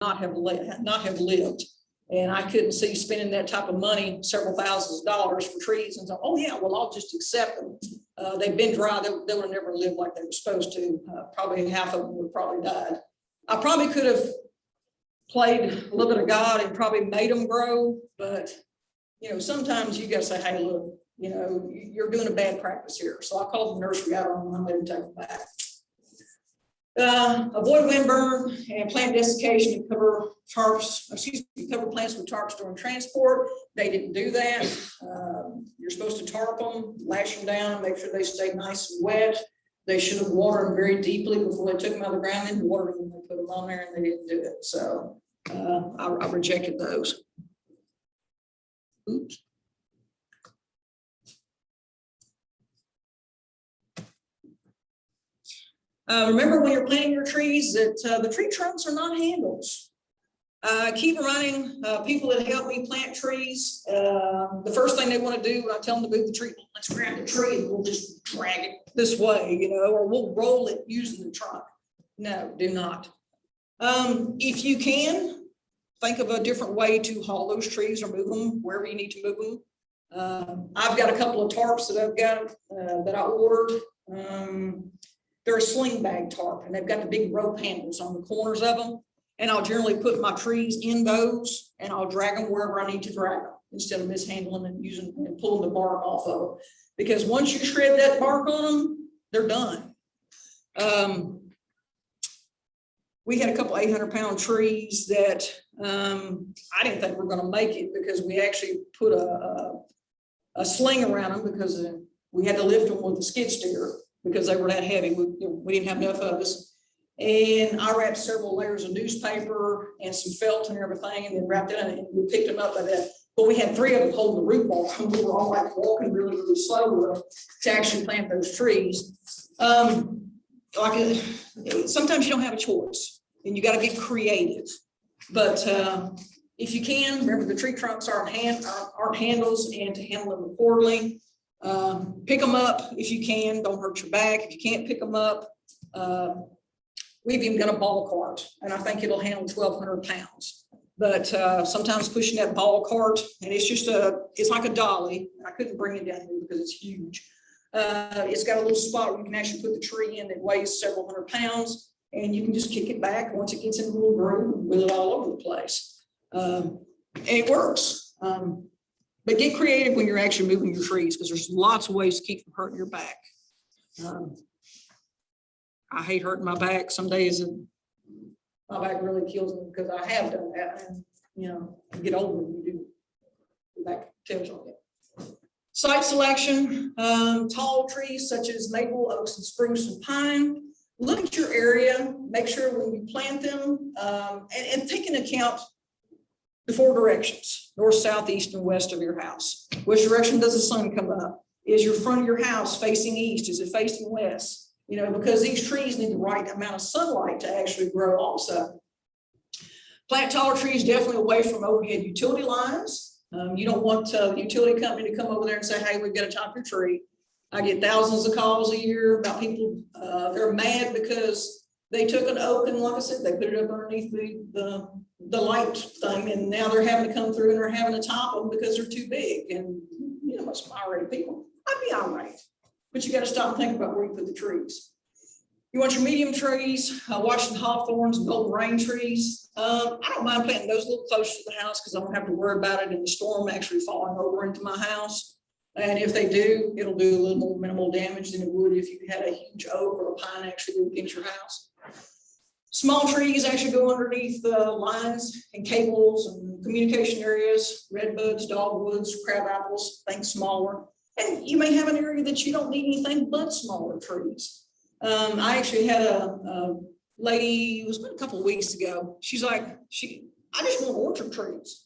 not have lived. And I couldn't see spending that type of money, several thousands of dollars for trees, and so, oh yeah, well, I'll just accept them. They've been dry, they would have never lived like they were supposed to. Probably half of them would probably died. I probably could have played a little bit of God and probably made them grow, but you know, sometimes you gotta say, hey, look, you know, you're doing a bad practice here. So I called the nursery out on them and let them take them back. Avoid windburn and plant desiccation and cover plants with tarps during transport. They didn't do that. You're supposed to tarp them, lash them down, and make sure they stay nice and wet. They should have watered them very deeply before they took them out of the ground and watered them when they put them on there, and they didn't do it. So I rejected those. Oops. Remember when you're planting your trees that the tree trunks are not handles. Keep reminding people that help me plant trees. The first thing they want to do, I tell them to move the tree. Let's grab the tree and we'll just drag it this way, you know, or we'll roll it using the trunk. No, do not. If you can, think of a different way to haul those trees or move them wherever you need to move them. I've got a couple of tarps that I've got that I ordered. They're a sling bag tarp, and they've got the big rope handles on the corners of them. And I'll generally put my trees in those, and I'll drag them wherever I need to drag them instead of mishandling and using and pulling the bark off of them. Because once you shred that bark on them, they're done. We had a couple 800-pound trees that I didn't think were going to make it, because we actually put a sling around them because we had to lift them with a skid steer because they were that heavy. We didn't have enough of us. And I wrapped several layers of newspaper and some felt and everything, and then wrapped it in, and we picked them up by that. But we had 3 of them holding the root ball, and we were all like walking really, really slow to actually plant those trees. Sometimes you don't have a choice, and you got to get creative. But if you can, remember the tree trunks aren't handles, and to handle them accordingly. Pick them up if you can. Don't hurt your back. If you can't pick them up, we've even got a ball cart, and I think it'll handle 1,200 pounds. But sometimes pushing that ball cart, and it's like a dolly. I couldn't bring it down here because it's huge. It's got a little spot where you can actually put the tree in that weighs several hundred pounds, and you can just kick it back once it gets in a little groove and wheel it all over the place. And it works. But get creative when you're actually moving your trees, because there's lots of ways to keep from hurting your back. I hate hurting my back. Some days my back really kills me because I have done that. And, you know, you get older and you do, your back tells on it. Site selection, tall trees such as maple, oaks, and spruce and pine. Look at your area. Make sure when you plant them and take into account the 4 directions: north, south, east, and west of your house. Which direction does the sun come up? Is your front of your house facing east? Is it facing west? You know, because these trees need the right amount of sunlight to actually grow also. Plant taller trees definitely away from overhead utility lines. You don't want the utility company to come over there and say, hey, we've got to chop your tree. I get thousands of calls a year about people, they're mad because they took an oak and, like I said, they put it up underneath the light thing, and now they're having to come through and they're having to top them because they're too big. And you know, most irate people, I'd be irate, but you got to stop and think about where you put the trees. You want your medium trees, Washington hawthorns and golden rain trees. I don't mind planting those a little closer to the house because I don't have to worry about it in the storm actually falling over into my house. And if they do, it'll do a little more minimal damage than it would if you had a huge oak or a pine actually against your house. Small trees actually go underneath lines and cables and communication areas, redbuds, dogwoods, crab apples, things smaller. And you may have an area that you don't need anything but smaller trees. I actually had a lady, it was about a couple of weeks ago. She's like, I just want orchard trees.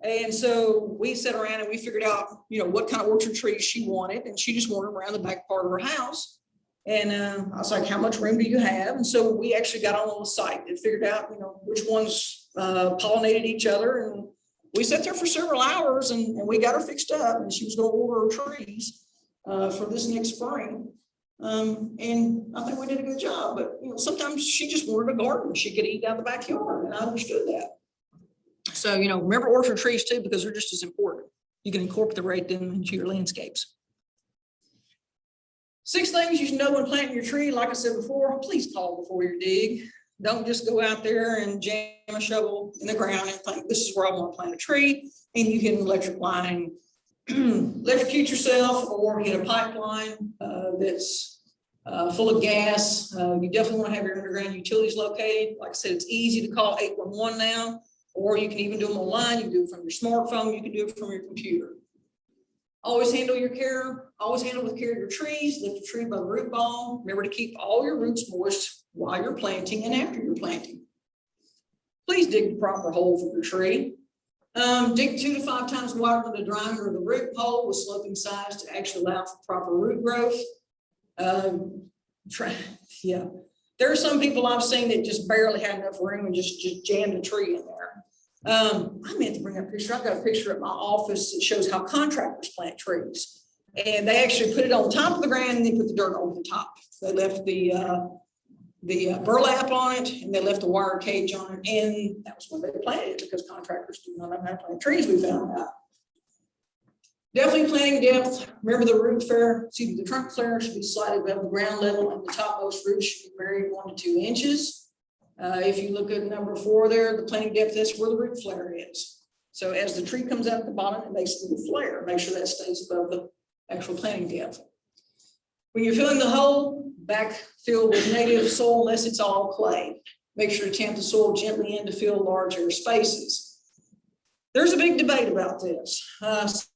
And so we sat around and we figured out, you know, what kind of orchard trees she wanted. And she just wanted them around the back part of her house. And I was like, how much room do you have? And so we actually got on the site and figured out, you know, which ones pollinated each other. And we sat there for several hours and we got her fixed up, and she was going to order her trees for this next spring. And I think we did a good job, but sometimes she just wanted a garden. She could eat out the backyard, and I understood that. So, remember orchard trees too, because they're just as important. You can incorporate them into your landscapes. 6 things you should know when planting your tree. Like I said before, please call before you dig. Don't just go out there and jam a shovel in the ground and think, this is where I want to plant a tree, and you hit an electric line, electrocute yourself, or hit a pipeline that's full of gas. You definitely want to have your underground utilities located. Like I said, it's easy to call 811 now, or you can even do them online. You can do it from your smartphone. You can do it from your computer. Always handle with care of your trees. Lift the tree by the root ball. Remember to keep all your roots moist while you're planting and after you're planting. Please dig the proper hole for your tree. Dig 2 to 5 times wider than the diameter of the root hole with sloping sides to actually allow for proper root growth. There are some people I've seen that just barely had enough room and just jammed a tree in there. I meant to bring up a picture. I've got a picture at my office that shows how contractors plant trees. And they actually put it on top of the ground and then put the dirt over the top. They left the burlap on it, and they left the wire cage on it, and that was when they planted it, because contractors do not know how to plant trees, we found out. Definitely planting depth. Remember the trunk flare should be slightly above the ground level, and the topmost roots should be buried 1 to 2 inches. If you look at number 4 there, the planting depth, that's where the root flare is. So as the tree comes out at the bottom, it makes a little flare. Make sure that stays above the actual planting depth. When you're filling the hole, backfill with native soil unless it's all clay. Make sure to tamp the soil gently in to fill larger spaces. There's a big debate about this.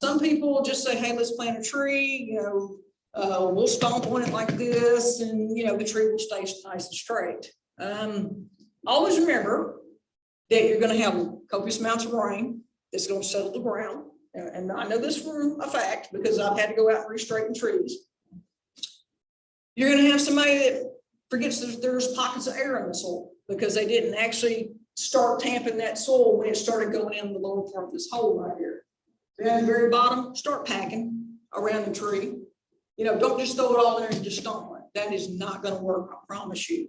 Some people just say, hey, let's plant a tree, we'll stomp on it like this, and the tree will stay nice and straight. Always remember that you're going to have copious amounts of rain that's going to settle the ground. And I know this for a fact because I've had to go out and re-straighten trees. You're going to have somebody that forgets that there's pockets of air in the soil because they didn't actually start tamping that soil when it started going in the lower part of this hole right here. At the very bottom, start packing around the tree. Don't just throw it all in there and just stomp on it. That is not going to work, I promise you.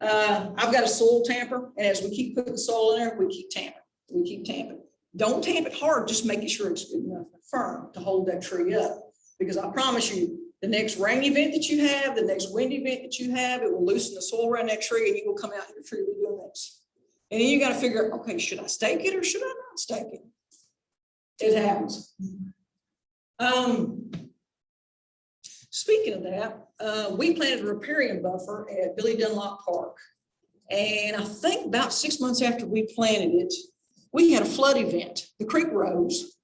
I've got a soil tamper, and as we keep putting the soil in there, we keep tamping. Don't tamp it hard, just making sure it's good enough and firm to hold that tree up. Because I promise you, the next rain event that you have, the next wind event that you have, it will loosen the soil around that tree, and you will come out and your tree will be doing this. And then you got to figure out, okay, should I stake it or should I not stake it? It happens. Speaking of that, we planted a riparian buffer at Billy Dunlop Park. And I think about 6 months after we planted it, we had a flood event. The creek rose.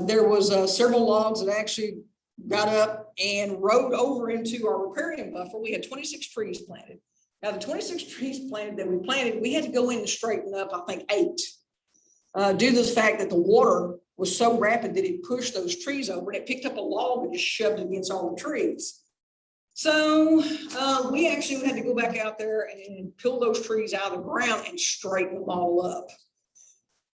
There was several logs that actually got up and rode over into our riparian buffer. We had 26 trees planted. Now, the 26 trees that we planted, we had to go in and straighten up, I think, 8. Due to the fact that the water was so rapid that it pushed those trees over, and it picked up a log and just shoved it against all the trees. So we actually had to go back out there and pull those trees out of the ground and straighten them all up.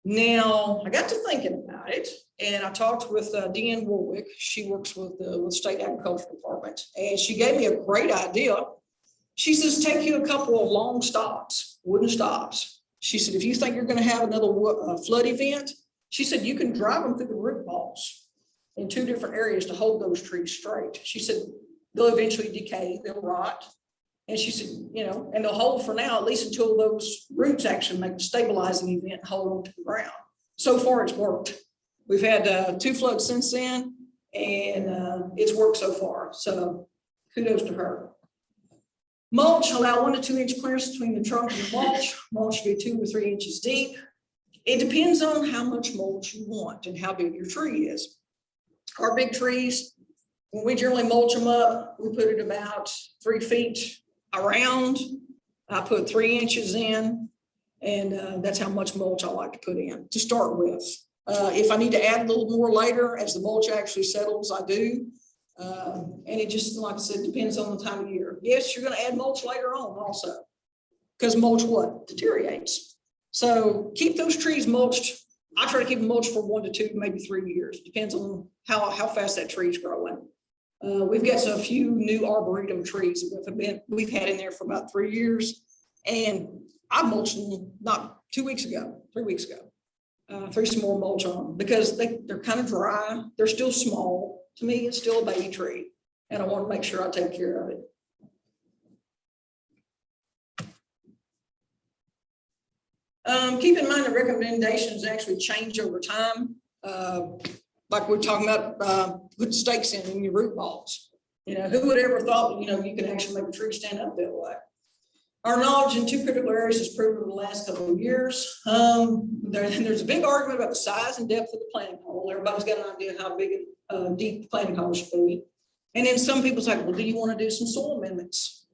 Now, I got to thinking about it, and I talked with Deanne Warwick. She works with the State Agriculture Department, and she gave me a great idea. She says, take you a couple of long stops, wooden stops. She said, if you think you're going to have another flood event, she said, you can drive them through the root balls in 2 different areas to hold those trees straight. She said, they'll eventually decay, they'll rot. And she said, and they'll hold for now, at least until those roots actually make a stabilizing event and hold on to the ground. So far, it's worked. We've had 2 floods since then, and it's worked so far. So kudos to her. Mulch, allow 1 to 2 inch clearance between the trunk and the mulch. Mulch should be 2 to 3 inches deep. It depends on how much mulch you want and how big your tree is. Our big trees, when we generally mulch them up, we put it about 3 feet around. I put 3 inches in, and that's how much mulch I like to put in to start with. If I need to add a little more later, as the mulch actually settles, I do. And it just, like I said, depends on the time of year. Yes, you're going to add mulch later on also, because mulch what? Deteriorates. So keep those trees mulched. I try to keep them mulched for 1 to 2, maybe 3 years. Depends on how fast that tree is growing. We've got a few new arboretum trees that we've had in there for about 3 years. And I mulched them not 2 weeks ago, 3 weeks ago. Threw some more mulch on them because they're kind of dry. They're still small. To me, it's still a baby tree. And I want to make sure I take care of it. Keep in mind the recommendations actually change over time. Like we're talking about put stakes in your root balls. You know, who would ever thought, you know, you could actually make a tree stand up that way? Our knowledge in 2 critical areas has proven over the last couple of years. There's a big argument about the size and depth of the planting hole. Everybody's got an idea how big and deep the planting hole should be. And then some people say, well, do you want to do some soil amendments?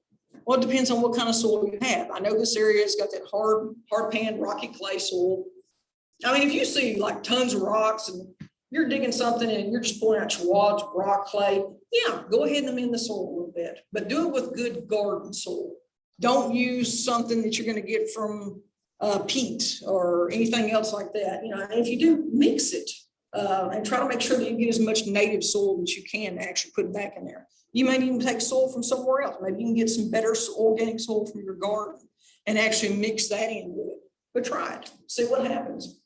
Well, it depends on what kind of soil you have. I know this area has got that hard pan, rocky clay soil. I mean, if you see like tons of rocks and you're digging something and you're just pulling out wads of rock, clay, yeah, go ahead and amend the soil a little bit, but do it with good garden soil. Don't use something that you're going to get from peat or anything else like that. You know, and if you do, mix it and try to make sure that you get as much native soil that you can actually put back in there. You might even take soil from somewhere else. Maybe you can get some better organic soil from your garden and actually mix that in with it. But try it, see what happens.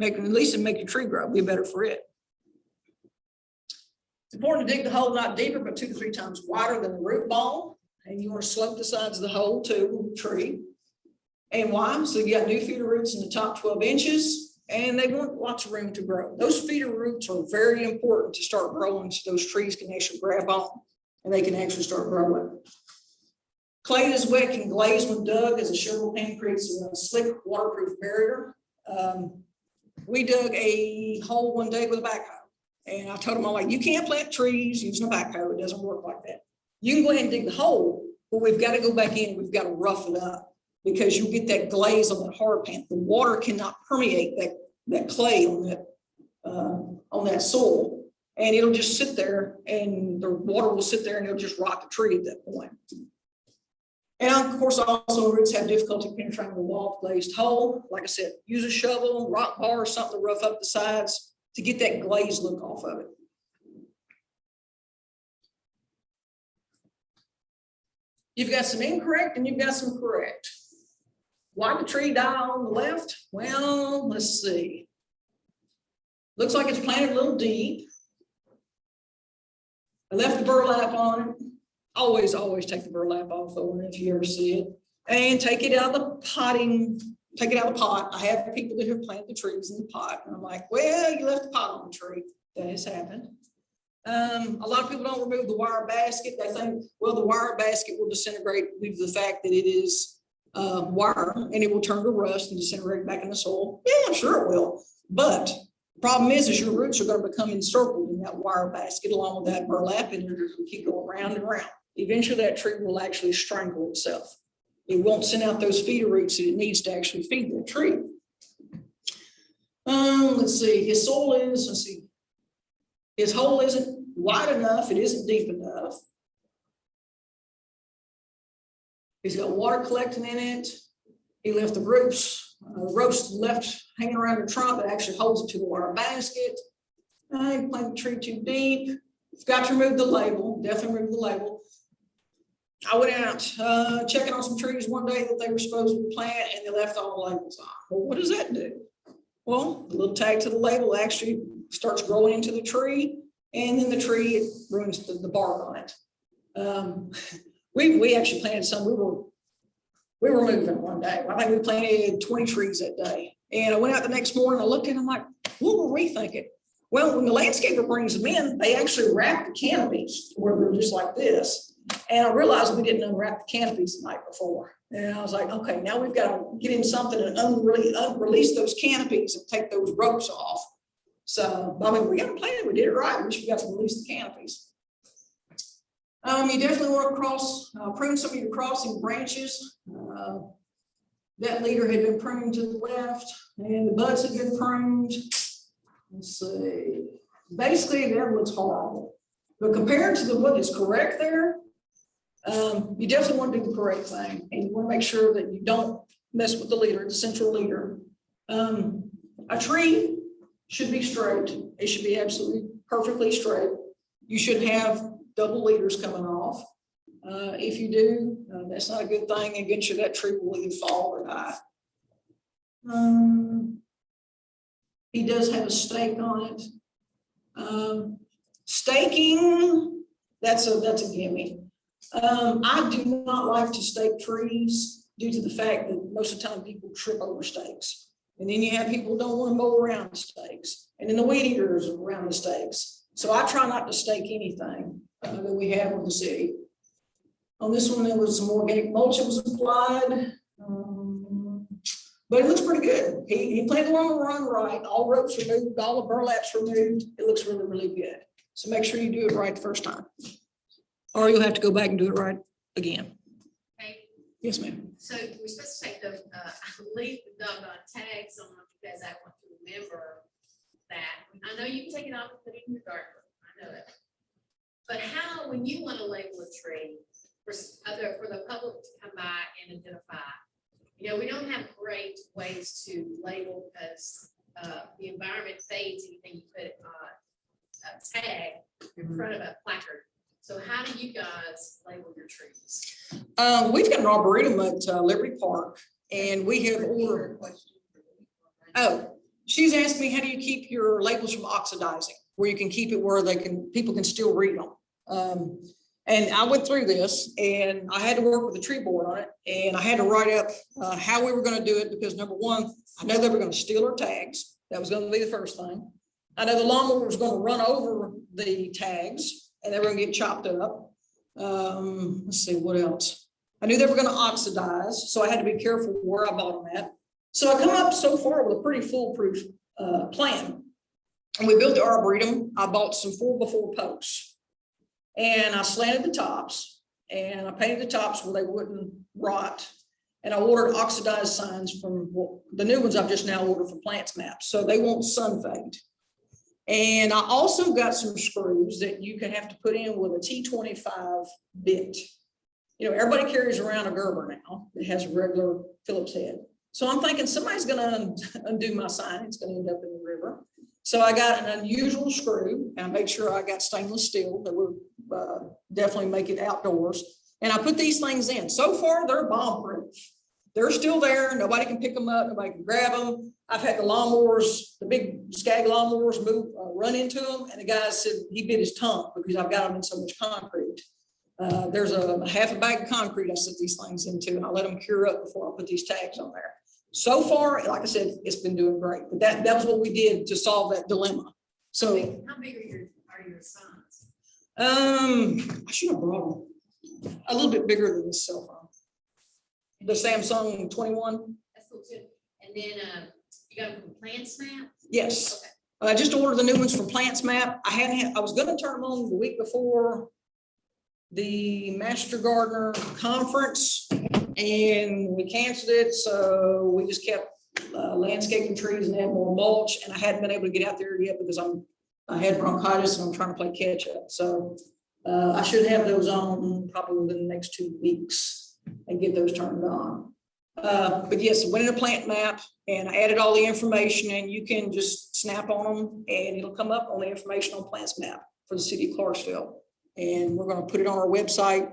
At least make your tree grow, be better for it. It's important to dig the hole not deeper, but 2 to 3 times wider than the root ball. And you want to slope the sides of the hole too, with the tree. And why? So you got new feeder roots in the top 12 inches, and they want lots of room to grow. Those feeder roots are very important to start growing so those trees can actually grab on and they can actually start growing. Clay that's wet can glaze when dug as a shovel pan creates a slick waterproof barrier. We dug a hole one day with a backhoe, and I told them, I'm like, you can't plant trees using a backhoe. It doesn't work like that. You can go ahead and dig the hole, but we've got to go back in. We've got to rough it up because you'll get that glaze on that hard pan. The water cannot permeate that clay on that soil, and it'll just sit there, and the water will sit there, and it'll just rot the tree at that point. And of course, also roots have difficulty penetrating the wall glazed hole. Like I said, use a shovel, rock bar, or something to rough up the sides to get that glazed look off of it. You've got some incorrect and you've got some correct. Why did the tree die on the left? Well, let's see. Looks like it's planted a little deep. I left the burlap on it. Always take the burlap off of it if you ever see it. And take it out of the potting, take it out of the pot. I have people that have planted the trees in the pot. And I'm like, well, you left the pot on the tree. That has happened. A lot of people don't remove the wire basket. They think, well, the wire basket will disintegrate due to the fact that it is wire and it will turn to rust and disintegrate back in the soil. Yeah, sure it will. But the problem is your roots are going to become encircled in that wire basket along with that burlap, and you're just going to keep going round and round. Eventually that tree will actually strangle itself. It won't send out those feeder roots that it needs to actually feed the tree. Let's see, his soil is, let's see, his hole isn't wide enough, it isn't deep enough. He's got water collecting in it. He left the ropes left hanging around the trunk that actually holds it to the wire basket. He planted the tree too deep. Got to remove the label, definitely remove the label. I went out checking on some trees one day that they were supposed to plant, and they left all the labels on. Well, what does that do? Well, the little tag to the label actually starts growing into the tree, and then the tree, it ruins the bark on it. We actually planted some. We were moving one day. I think we planted 20 trees that day. And I went out the next morning, I looked at them like, what were we thinking? Well, when the landscaper brings them in, they actually wrap the canopies where they're just like this. And I realized we didn't unwrap the canopies the night before. And I was like, okay, now we've got to get in something and release those canopies and take those ropes off. So, I mean, we got a plan, we did it right. We should have to release the canopies. You definitely want to prune some of your crossing branches. That leader had been pruned to the left, and the buds had been pruned. Let's see. Basically, that looks horrible. But compared to what is correct there, you definitely want to do the correct thing, and you want to make sure that you don't mess with the leader, the central leader. A tree should be straight. It should be absolutely perfectly straight. You shouldn't have double leaders coming off. If you do, that's not a good thing. Eventually that tree will either fall or die. He does have a stake on it. Staking, that's a gimme. I do not like to stake trees due to the fact that most of the time people trip over stakes. And then you have people who don't want to mow around the stakes. And then the weed eaters are around the stakes. So I try not to stake anything that we have with the city. On this one, there was some organic mulch that was applied. But it looks pretty good. He planted along the run right, all ropes removed, all the burlaps removed. It looks really, really good. So make sure you do it right the first time. Or you'll have to go back and do it right again. Okay. Yes, ma'am. So we're supposed to take the leaf the doggone tags on them because I want to remember that. I know you can take it off and put it in your garden. I know that. But how, when you want to label a tree for the public to come by and identify, you know, we don't have great ways to label because the environment fades anything you put a tag in front of a placard. So how do you guys label your trees? We've got an arboretum at Liberty Park, and we have ordered. Oh, she's asked me, how do you keep your labels from oxidizing, where you can keep it where people can still read them? And I went through this, and I had to work with the tree board on it, and I had to write up how we were going to do it because number one, I know they were going to steal our tags. That was going to be the first thing. I know the lawnmower was going to run over the tags, and they were going to get chopped up. Let's see what else. I knew they were going to oxidize, so I had to be careful where I bought them at. So I come up so far with a pretty foolproof plan. And we built the arboretum. I bought some 4x4 posts. And I slanted the tops and I painted the tops where they wouldn't rot. And I ordered oxidized signs from the new ones I've just now ordered from Plants Map, so they won't sun fade. And I also got some screws that you can have to put in with a T25 bit. You know, everybody carries around a Gerber now that has a regular Phillips head. So I'm thinking somebody's going to undo my sign. It's going to end up in the river. So I got an unusual screw, and I made sure I got stainless steel that would definitely make it outdoors. And I put these things in. So far, they're bomb-proof. They're still there. Nobody can pick them up. Nobody can grab them. I've had the lawnmowers, the big Skag lawnmowers, run into them, and the guy said he bit his tongue because I've got them in so much concrete. There's a half a bag of concrete I set these things into, and I let them cure up before I put these tags on there. So far, like I said, it's been doing great. But that was what we did to solve that dilemma. So how big are your signs? I should have brought them a little bit bigger than this cell phone. The Samsung 21. That's cool too. And then you got them from Plants Map? Yes. Okay. I just ordered the new ones from Plants Map. I was going to turn them on the week before the Master Gardener Conference, and we canceled it. So we just kept landscaping trees and add more mulch. And I hadn't been able to get out there yet because I had bronchitis and I'm trying to play catch up. So I should have those on probably within the next 2 weeks and get those turned on. But yes, I went in a Plant Map and I added all the information, and you can just snap on them and it'll come up on the information on Plants Map for the city of Clarksville. And we're going to put it on our website.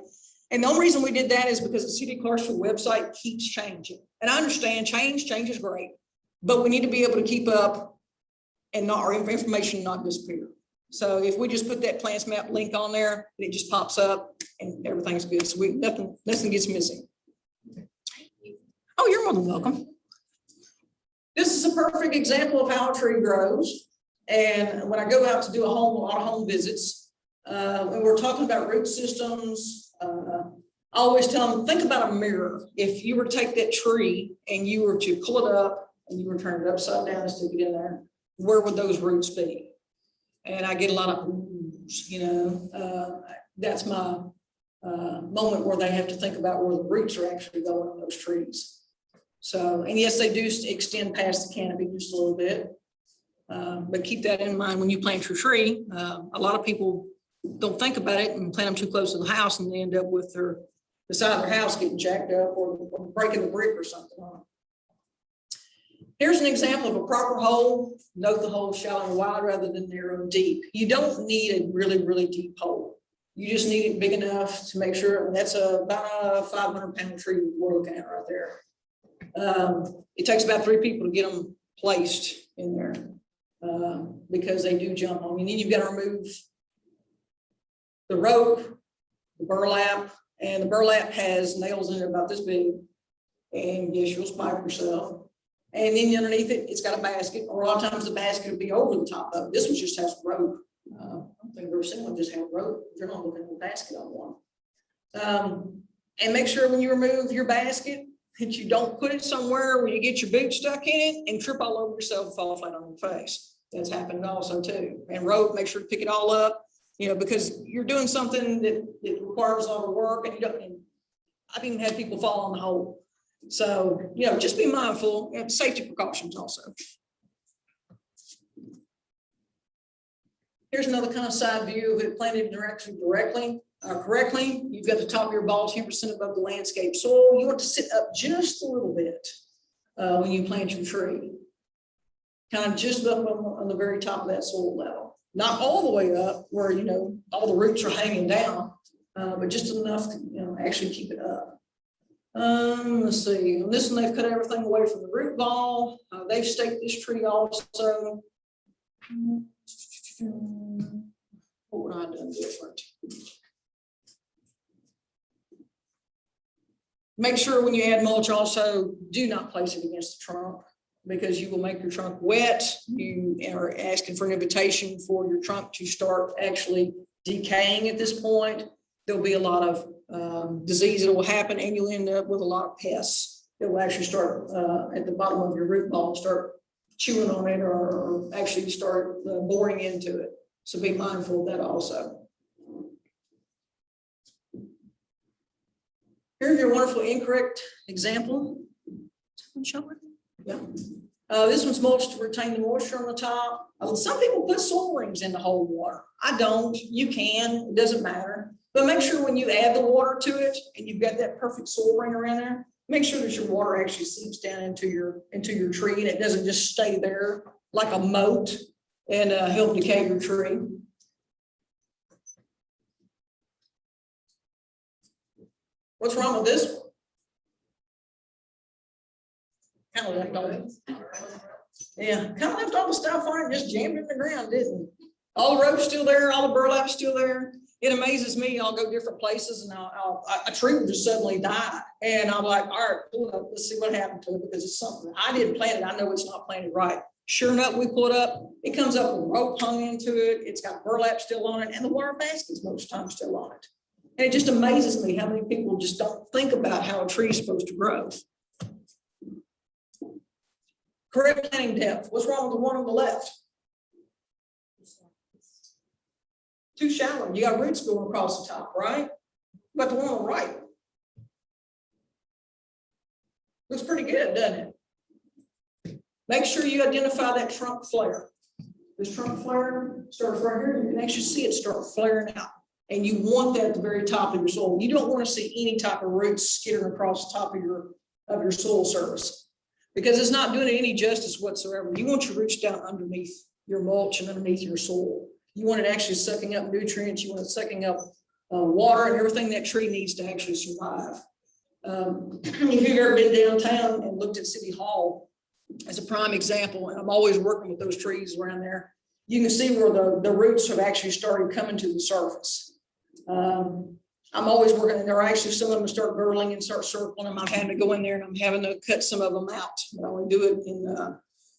And the only reason we did that is because the city of Clarksville website keeps changing. And I understand change is great, but we need to be able to keep up and not our information not disappear. So if we just put that Plants Map link on there, it just pops up and everything's good. So nothing gets missing. Oh, you're more than welcome. This is a perfect example of how a tree grows. And when I go out to do a lot of home visits, when we're talking about root systems, I always tell them, think about a mirror. If you were to take that tree and you were to pull it up and you were to turn it upside down and stick it in there, where would those roots be? And I get a lot of, that's my moment where they have to think about where the roots are actually going on those trees. So, and yes, they do extend past the canopy just a little bit, but keep that in mind when you plant your tree. A lot of people don't think about it and plant them too close to the house, and they end up with the side of their house getting jacked up or breaking the brick or something on Here's an example of a proper hole. Note the hole shallow and wide rather than narrow and deep. You don't need a really, really deep hole. You just need it big enough to make sure, and that's about a 500-pound tree we're looking at right there. It takes about 3 people to get them placed in there because they do jump on. And then you've got to remove the rope, the burlap, and the burlap has nails in it about this big. And yes, you'll spike yourself. And then underneath it, it's got a basket, or a lot of times the basket will be over the top of it. This one just has rope. I don't think I've ever seen one just have rope. You're not looking at the basket on one. And make sure when you remove your basket that you don't put it somewhere where you get your boot stuck in it and trip all over yourself and fall flat on your face. That's happened also too. And rope, make sure to pick it all up, because you're doing something that requires a lot of work, and you don't. And I've even had people fall in the hole. So, just be mindful of safety precautions also. Here's another kind of side view of it planted correctly. You've got the top of your ball 10% above the landscape soil. You want to sit up just a little bit when you plant your tree. Kind of just up on the very top of that soil level. Not all the way up where, all the roots are hanging down, but just enough to, actually keep it up. Let's see, on this one, they've cut everything away from the root ball. They've staked this tree also. What would I have done different? Make sure when you add mulch also, do not place it against the trunk because you will make your trunk wet. You are asking for an invitation for your trunk to start actually decaying at this point. There'll be a lot of disease that will happen, and you'll end up with a lot of pests that will actually start at the bottom of your root ball and start chewing on it or actually start boring into it. So be mindful of that also. Here's your wonderful incorrect example. Yeah. This one's mulched to retain the moisture on the top. Some people put soil rings in the whole water. I don't. You can. It doesn't matter. But make sure when you add the water to it and you've got that perfect soil ring around there, make sure that your water actually seeps down into your tree and it doesn't just stay there like a moat and help decay your tree. What's wrong with this one? Kind of left all, yeah, kind of left all the stuff on it, just jammed it in the ground, didn't it? All the rope's still there, all the burlap's still there. It amazes me. I'll go different places and a tree will just suddenly die. And I'm like, all right, pull it up. Let's see what happened to it because it's something I didn't plant it. I know it's not planted right. Sure enough, we pull it up. It comes up with rope hung into it. It's got burlap still on it and the water basket's most times still on it. And it just amazes me how many people just don't think about how a tree is supposed to grow. Correct planting depth. What's wrong with the one on the left? Too shallow. You got roots going across the top, right? But the one on the right looks pretty good, doesn't it? Make sure you identify that trunk flare. This trunk flare starts right here. You can actually see it start flaring out. And you want that at the very top of your soil. You don't want to see any type of roots skittering across the top of your soil surface because it's not doing it any justice whatsoever. You want your roots down underneath your mulch and underneath your soil. You want it actually sucking up nutrients. You want it sucking up water and everything that tree needs to actually survive. If you've ever been downtown and looked at City Hall as a prime example, and I'm always working with those trees around there, you can see where the roots have actually started coming to the surface. I'm always working, and there are actually some of them start girdling and start circling them. I'm having to go in there and I'm having to cut some of them out. I only do it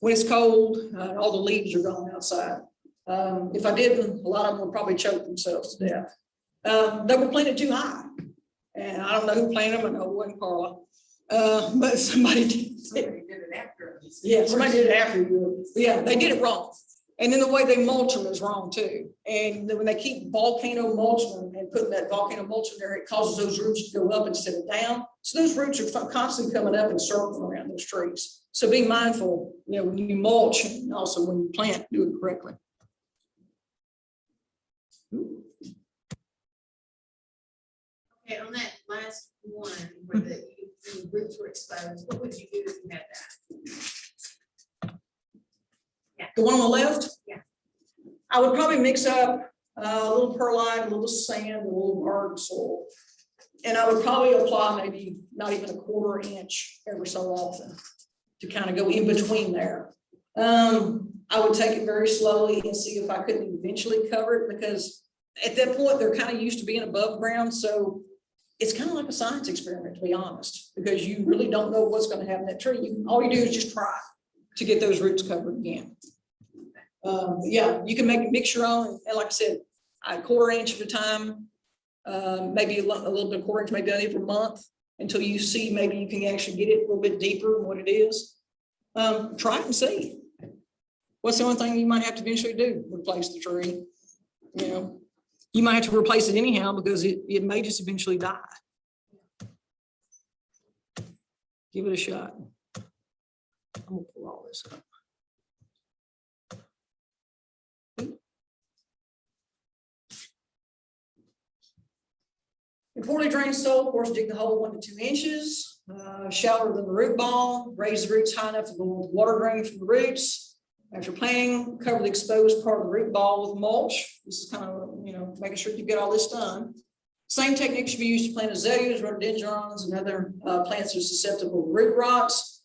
when it's cold and all the leaves are gone outside. If I didn't, a lot of them would probably choke themselves to death. They were planted too high. And I don't know who planted them. I know it wasn't Carla. But somebody did. Somebody did it after. Yeah, somebody did it after you. But yeah, they did it wrong. And then the way they mulch them is wrong too. And when they keep volcano mulching and putting that volcano mulch in there, it causes those roots to go up instead of down. So those roots are constantly coming up and circling around those trees. So be mindful, when you mulch and also when you plant, do it correctly. Okay, on that last one where the roots were exposed, what would you do if you had that? Yeah. The one on the left? Yeah. I would probably mix up a little perlite, a little sand, a little garden soil. And I would probably apply maybe not even a 1/4 inch every so often to kind of go in between there. I would take it very slowly and see if I couldn't eventually cover it, because at that point, they're kind of used to being above ground. So it's kind of like a science experiment, to be honest, because you really don't know what's going to happen in that tree. All you do is just try to get those roots covered again. Yeah, you can make a mixture on, and like I said, I 1/4 inch at a time, maybe a little bit of 1/4 inch, maybe every month, until you see maybe you can actually get it a little bit deeper than what it is. Try it and see. What's the only thing you might have to eventually do? Replace the tree. You know, you might have to replace it anyhow, because it may just eventually die. Give it a shot. I'm gonna pull all this up. In poorly drained soil, of course, dig the hole 1 to 2 inches, shallower than the root ball, raise the roots high enough to go with water draining from the roots. After planting, cover the exposed part of the root ball with mulch. This is kind of, making sure you get all this done. Same technique should be used to plant azaleas, rhododendrons, and other plants that are susceptible to root rots.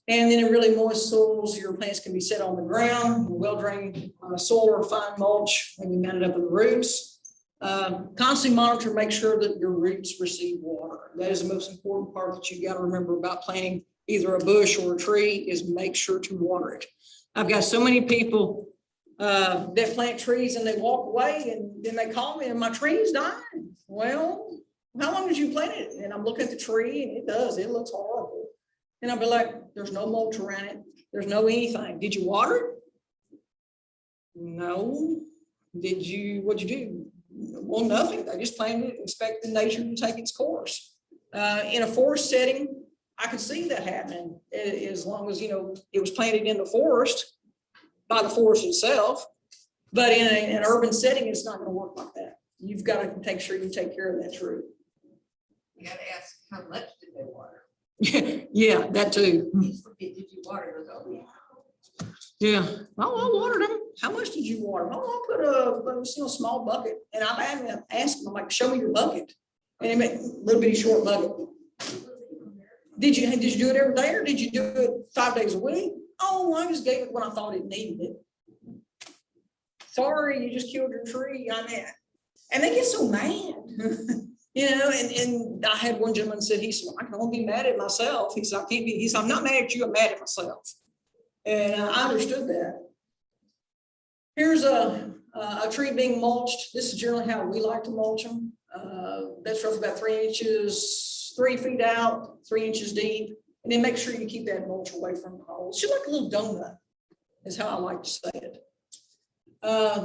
And then in really moist soils, your plants can be set on the ground, well-drained soil or fine mulch, maybe mounted up in the roots. Constantly monitor, make sure that your roots receive water. That is the most important part that you got to remember about planting either a bush or a tree, is make sure to water it. I've got so many people that plant trees and they walk away and then they call me and my tree is dying. Well, how long did you plant it? And I'm looking at the tree and it looks horrible. And I'll be like, there's no mulch around it. There's no anything. Did you water it? No. What'd you do? Well, nothing. I just planted it, expecting nature to take its course. In a forest setting, I could see that happening, as long as, it was planted in the forest by the forest itself. But in an urban setting, it's not going to work like that. You've got to make sure you take care of that tree. You gotta ask, how much did they water? Yeah, that too. Did you water those? Oh, yeah. Yeah. Oh, I watered them. How much did you water? Oh, I put a small bucket, and I'm asking them, like, show me your bucket. And they make a little bitty short bucket. Did you do it every day, or did you do it 5 days a week? Oh, I just gave it when I thought it needed it. Sorry, you just killed your tree. And they get so mad. And I had one gentleman said, he said, I can only be mad at myself. He said, I can't be. He said, I'm not mad at you, I'm mad at myself. And I understood that. Here's a tree being mulched. This is generally how we like to mulch them. That's roughly about 3 inches, 3 feet out, 3 inches deep. And then make sure you keep that mulch away from the hole. It's just like a little donut, is how I like to say it.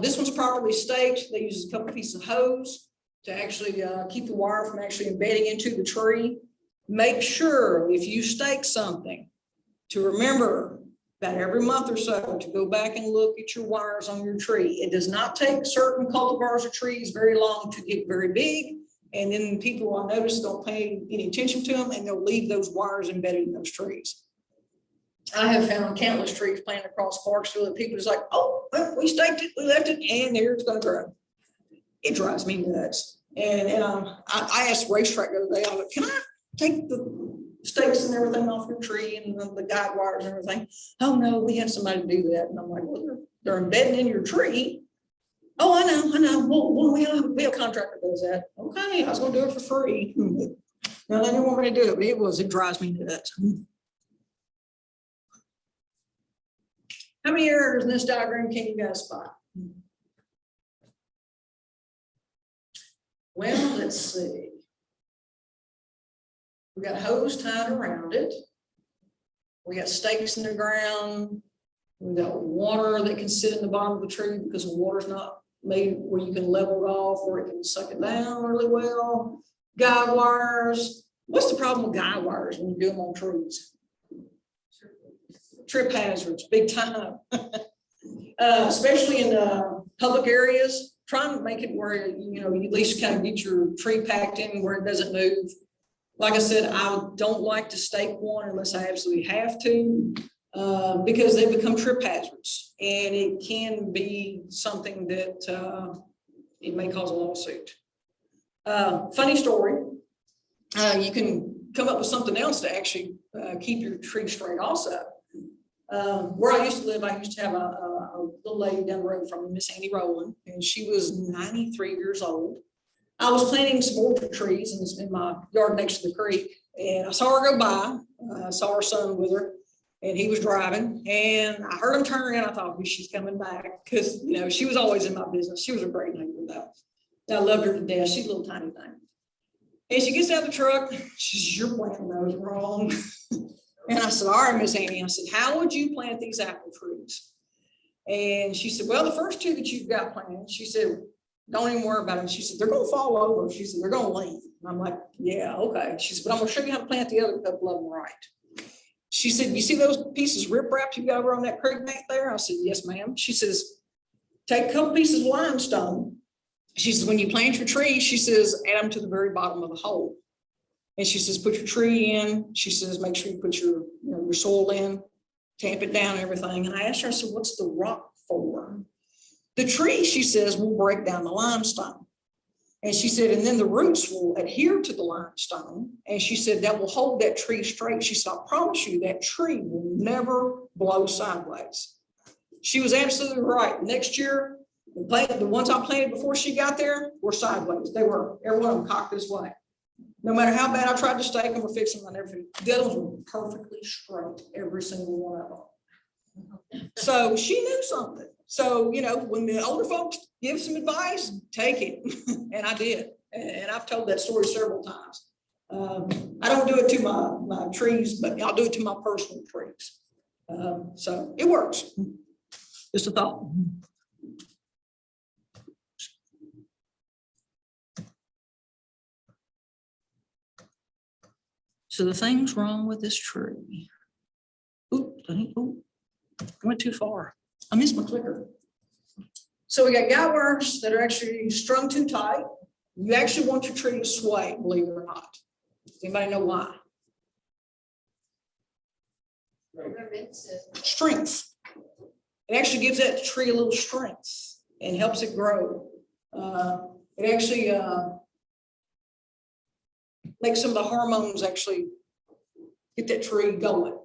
This one's properly staked. They use a couple pieces of hose to actually keep the wire from actually embedding into the tree. Make sure, if you stake something, to remember about every month or so to go back and look at your wires on your tree. It does not take certain cultivars or trees very long to get very big. And then people, I notice, don't pay any attention to them, and they'll leave those wires embedded in those trees. I have found countless trees planted across Clarksville that people just like, oh, well, we staked it, we left it, and there it's going to grow. It drives me nuts. And I asked the racetrack the other day, I was like, can I take the stakes and everything off your tree and the guide wires and everything? Oh, no, we have somebody to do that. And I'm like, well, they're embedding in your tree. Oh, I know. Well, we have a contractor that does that. Okay, I was going to do it for free. No, they didn't want me to do it, but it drives me nuts. How many errors in this diagram can you guys spot? Well, let's see. We got hose tied around it. We got stakes in the ground. We got water that can sit in the bottom of the tree because the water's not made where you can level it off or it can suck it down really well. Guide wires. What's the problem with guide wires when you do them on trees? Trip hazards, big time. Especially in public areas. Trying to make it where you at least kind of get your tree packed in where it doesn't move. Like I said, I don't like to stake one unless I absolutely have to. because they become trip hazards, and it can be something that it may cause a lawsuit. Funny story, you can come up with something else to actually keep your tree straight also. Where I used to live, I used to have a little lady down the road from me, Miss Annie Rowland, and she was 93 years old. I was planting some orchard trees in my yard next to the creek, and I saw her go by. I saw her son with her, and he was driving, and I heard him turn around. I thought, she's coming back, because she was always in my business. She was a great neighbor though. I loved her to death. She's a little tiny thing. And she gets out of the truck. She says, "You're planting those wrong." And I said, "All right, Miss Annie." I said, "How would you plant these apple trees?" And she said, "Well, the first two that you've got planted," she said, "don't even worry about them." She said, "They're going to fall over." She said, "They're going to lean." And I'm like, "Yeah, okay." She said, "But I'm going to show you how to plant the other couple of them right." She said, "You see those pieces of riprap you got over on that creek bank there?" I said, "Yes, ma'am." She says, "Take a couple pieces of limestone." She says, "When you plant your tree," she says, "add them to the very bottom of the hole." And she says, "Put your tree in." She says, "Make sure you put your, your soil in, tamp it down and everything." And I asked her, I said, "What's the rock for?" "The tree," she says, "will break down the limestone." And she said, "And then the roots will adhere to the limestone." And she said, "That will hold that tree straight." She said, "I promise you that tree will never blow sideways." She was absolutely right. Next year, the ones I planted before she got there were sideways. They were, every one of them cocked this way. No matter how bad I tried to stake them or fix them, I never fixed them. The other ones were perfectly straight, every single one of them. So she knew something. So, when the older folks give some advice, take it. And I did. And I've told that story several times. I don't do it to my trees, but I'll do it to my personal trees. So it works. Just a thought. So the things wrong with this tree. Oop, went too far. I missed my clicker. So we got guide wires that are actually strung too tight. You actually want your tree to sway, believe it or not. Anybody know why? Strength. It actually gives that tree a little strength and helps it grow. It actually makes some of the hormones actually get that tree going.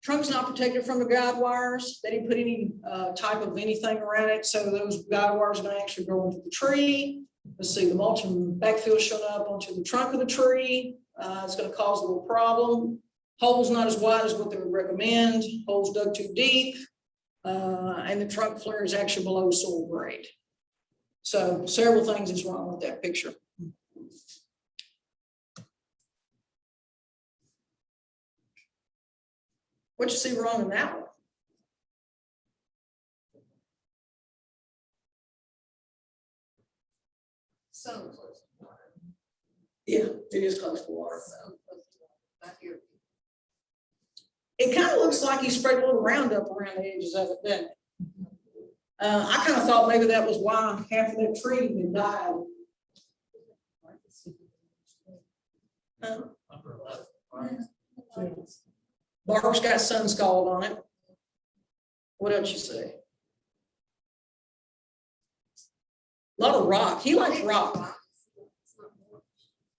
Trunk's not protected from the guide wires. They didn't put any type of anything around it. So those guide wires are going to actually grow into the tree. Let's see, the mulch and backfill showing up onto the trunk of the tree. It's going to cause a little problem. Holes not as wide as what they would recommend. Holes dug too deep. And the trunk flare is actually below soil grade. So several things is wrong with that picture. What you see wrong in that one? So close to water. Yeah, it is close to water. So close to water. Not here. It kind of looks like he sprayed a little Roundup around the edges of it, doesn't it? I kind of thought maybe that was why half of that tree had died. Barb's got sun scald on it. What else you say? A lot of rock. He likes rock.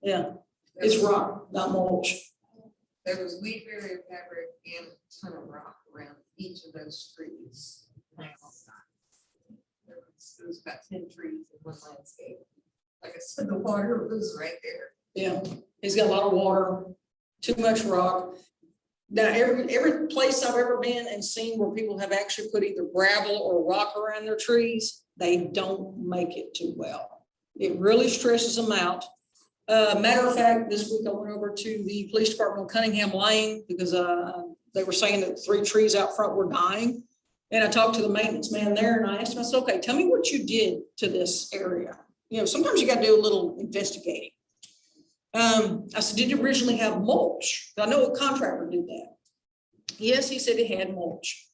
Yeah, it's rock, not mulch. There was wheat barrier fabric and a ton of rock around each of those trees. There was about 10 trees in one landscape. Like I said, the water was right there. Yeah, he's got a lot of water, too much rock. Now, every place I've ever been and seen where people have actually put either gravel or rock around their trees, they don't make it too well. It really stresses them out. Matter of fact, this week I went over to the police department on Cunningham Lane because they were saying that 3 trees out front were dying. And I talked to the maintenance man there and I asked him, I said, "Okay, tell me what you did to this area." Sometimes you got to do a little investigating. I said, "Did you originally have mulch?" I know a contractor did that. Yes, he said he had mulch.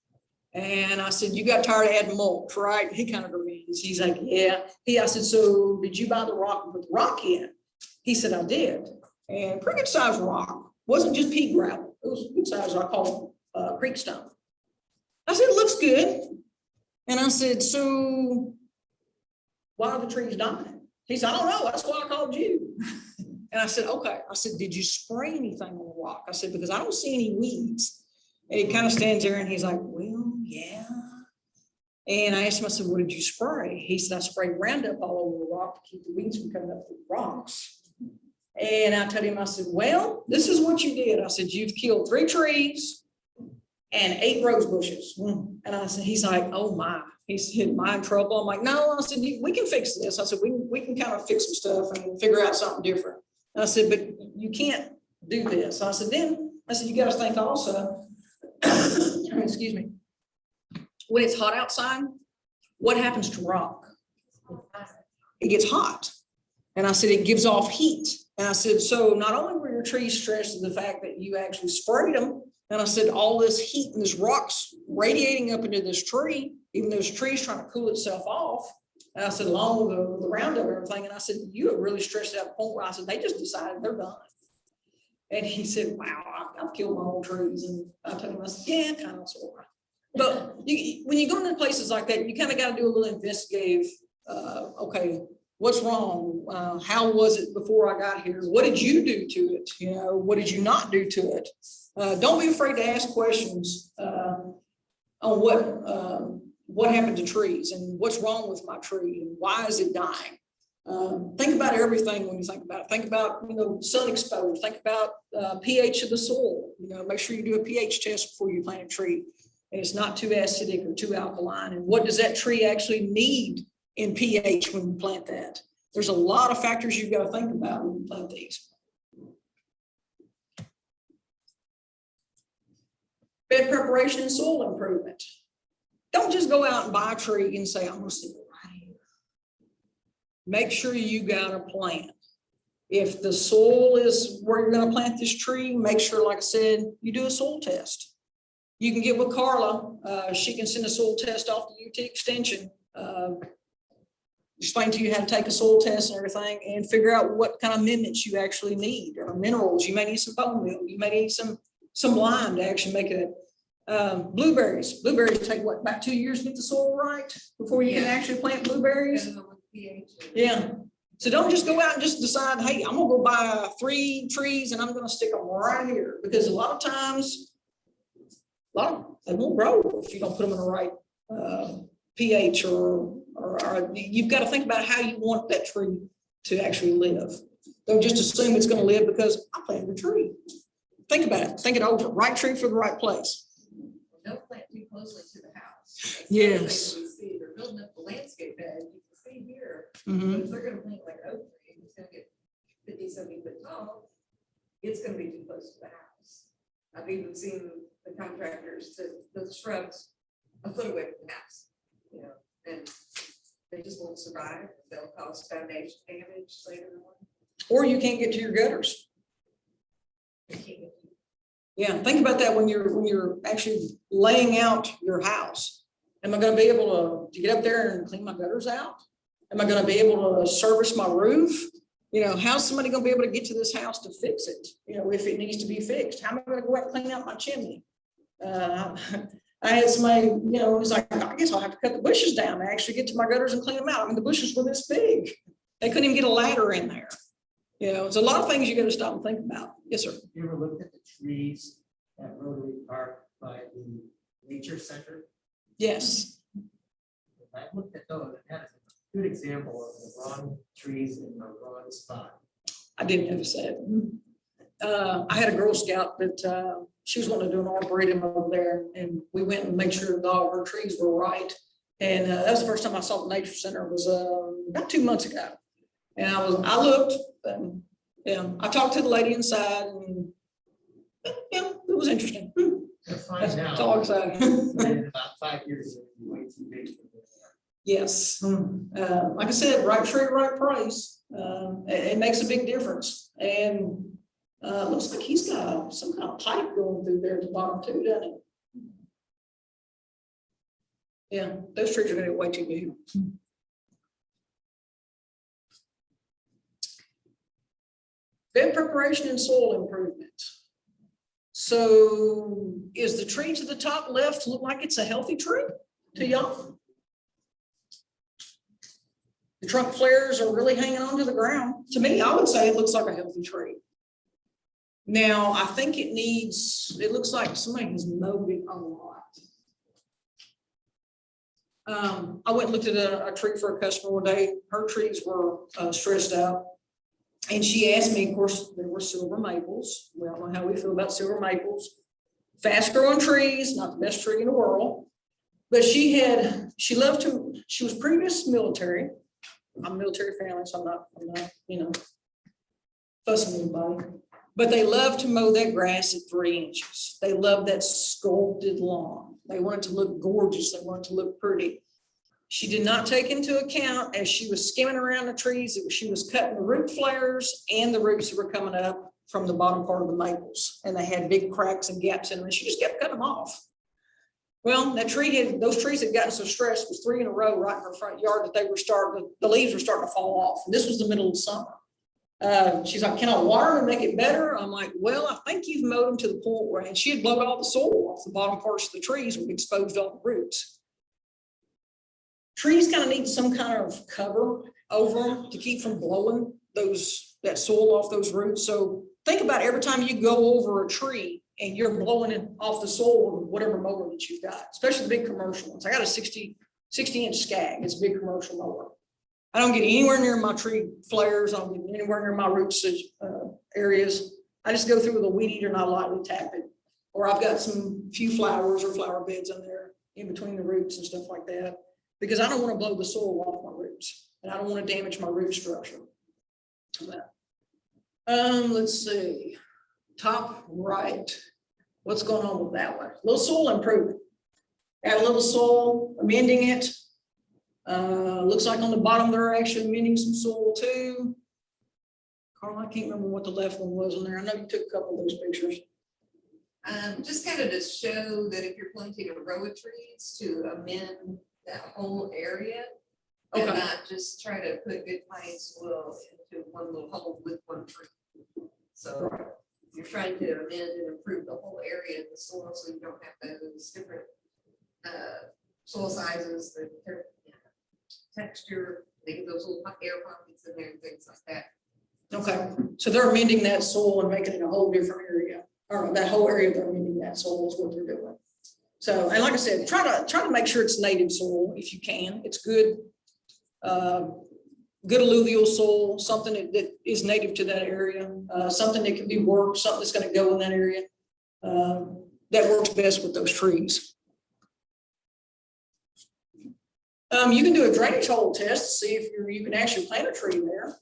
And I said, "You got tired of adding mulch, right?" He kind of agrees. He's like, "Yeah." I said, "So did you buy the rock and put the rock in?" He said, "I did." And pretty good size rock. Wasn't just pea gravel. It was a good size. I call creek stone. I said, it looks good. And I said, so why are the trees dying? He said, I don't know. That's why I called you. And I said, okay. I said, did you spray anything on the rock? I said, because I don't see any weeds. And he kind of stands there and he's like, well, yeah. And I asked him, I said, what did you spray? He said, I sprayed Roundup all over the rock to keep the weeds from coming up through the rocks. And I told him, I said, well, this is what you did. I said, you've killed 3 trees and 8 rose bushes. And I said, he's like, oh my. He said, am I in trouble? I'm like, no. I said, we can fix this. I said, we can kind of fix some stuff and figure out something different. And I said, but you can't do this. I said, you got to think also, excuse me, when it's hot outside, what happens to rock? It gets hot. And I said, it gives off heat. And I said, so not only were your trees stressed at the fact that you actually sprayed them, and I said, all this heat and this rock's radiating up into this tree, even though this tree's trying to cool itself off. And I said, along with the Roundup and everything. And I said, you have really stressed out the point where I said, they just decided they're done. And he said, wow, I've killed my own trees. And I told him, I said, yeah, kind of, sort of. But when you go into places like that, you kind of got to do a little investigative, okay, what's wrong? How was it before I got here? What did you do to it? You know, what did you not do to it? Don't be afraid to ask questions on what happened to trees and what's wrong with my tree and why is it dying? Think about everything when you think about it. Think about, sun exposure. Think about pH of the soil. Make sure you do a pH test before you plant a tree. And it's not too acidic or too alkaline. And what does that tree actually need in pH when you plant that? There's a lot of factors you've got to think about when you plant these. Bed preparation and soil improvement. Don't just go out and buy a tree and say, I'm going to stick it right here. Make sure you got a plan. If the soil is where you're going to plant this tree, make sure, like I said, you do a soil test. You can get with Carla. She can send a soil test off to UT Extension. Explain to you how to take a soil test and everything and figure out what kind of amendments you actually need or minerals. You may need some bone meal. You may need some lime to actually make it. Blueberries take what, about 2 years to get the soil right before you can actually plant blueberries. Yeah. So don't just go out and just decide, hey, I'm gonna go buy 3 trees and I'm gonna stick them right here, because a lot of times, they won't grow if you don't put them in the right pH or you've got to think about how you want that tree to actually live. Don't just assume it's going to live because I planted a tree. Think about it. Think it over. Right tree for the right place. Don't plant too closely to the house. Yes. They're building up the landscape bed. You can see here. Mm-hmm. But if they're going to plant like oak tree, it's going to get 50, 70 foot tall. It's going to be too close to the house. I've even seen the contractors, the shrubs a foot away from the house, and they just won't survive. They'll cause foundation damage later on. Or you can't get to your gutters. Yeah, think about that when you're actually laying out your house. Am I going to be able to get up there and clean my gutters out? Am I going to be able to service my roof? How's somebody going to be able to get to this house to fix it? If it needs to be fixed, how am I going to go out and clean out my chimney? I had somebody, who's like, I guess I'll have to cut the bushes down to actually get to my gutters and clean them out. I mean, the bushes were this big. They couldn't even get a ladder in there. It's a lot of things you got to stop and think about. Yes, sir. You ever looked at the trees at Rotary Park by the nature center? Yes. I looked at those. It had a good example of the wrong trees in the wrong spot. I didn't notice that. I had a Girl Scout that she was going to do an arboretum over there, and we went and made sure that all her trees were right. And that was the first time I saw the nature center. It was about 2 months ago. And I looked, and I talked to the lady inside, and it was interesting. They're fine now. That's all I'm saying. In about 5 years, it'll be way too big. Yes. Like I said, right tree, right price. It makes a big difference. And looks like he's got some kind of pipe going through there at the bottom too, doesn't it? Yeah, those trees are going to get way too big. Bed preparation and soil improvement. So is the tree to the top left look like it's a healthy tree to y'all? The trunk flares are really hanging on to the ground. To me, I would say it looks like a healthy tree. Now, I think it looks like somebody has mowed it a lot. I went and looked at a tree for a customer one day. Her trees were stressed out. And she asked me, of course, there were silver maples. We all know how we feel about silver maples. Fast growing trees, not the best tree in the world. But she was previous military. I'm a military family, so I'm not, fussing anybody. But they love to mow that grass at 3 inches. They love that sculpted lawn. They want it to look gorgeous. They want it to look pretty. She did not take into account, as she was skimming around the trees, she was cutting the root flares and the roots that were coming up from the bottom part of the maples. And they had big cracks and gaps in them, and she just kept cutting them off. Well, those trees had gotten so stressed, it was 3 in a row right in her front yard that the leaves were starting to fall off. And this was the middle of summer. She's like, can I water them and make it better? I'm like, well, I think you've mowed them to the point where, and she had blowed all the soil off the bottom parts of the trees and exposed all the roots. Trees kind of need some kind of cover over them to keep from blowing that soil off those roots. So think about every time you go over a tree and you're blowing it off the soil with whatever mower that you've got, especially the big commercial ones. I got a 60-inch Skag. It's a big commercial mower. I don't get anywhere near my tree flares. I don't get anywhere near my root areas. I just go through with a weed eater and I lightly tap it. Or I've got some few flowers or flower beds in there in between the roots and stuff like that, because I don't want to blow the soil off my roots and I don't want to damage my root structure. Let's see, top right. What's going on with that one? A little soil improvement. Add a little soil, amending it. Looks like on the bottom they're actually amending some soil too. Carl, I can't remember what the left one was in there. I know you took a couple of those pictures. Just kind of to show that if you're planting a row of trees, to amend that whole area. And Okay. not just try to put good pine soil into one little hole with one tree. So you're trying to amend and improve the whole area of the soil, so you don't have those different soil sizes, the texture, maybe those little air pockets in there and things like that. Okay, so they're amending that soil and making it a whole different area, or that whole area they're amending that soil is what they're doing. So, and like I said, try to make sure it's native soil if you can. It's good, good alluvial soil, something that is native to that area, something that can be worked, something that's going to go in that area. That works best with those trees. You can do a drainage hole test to see if you can actually plant a tree there.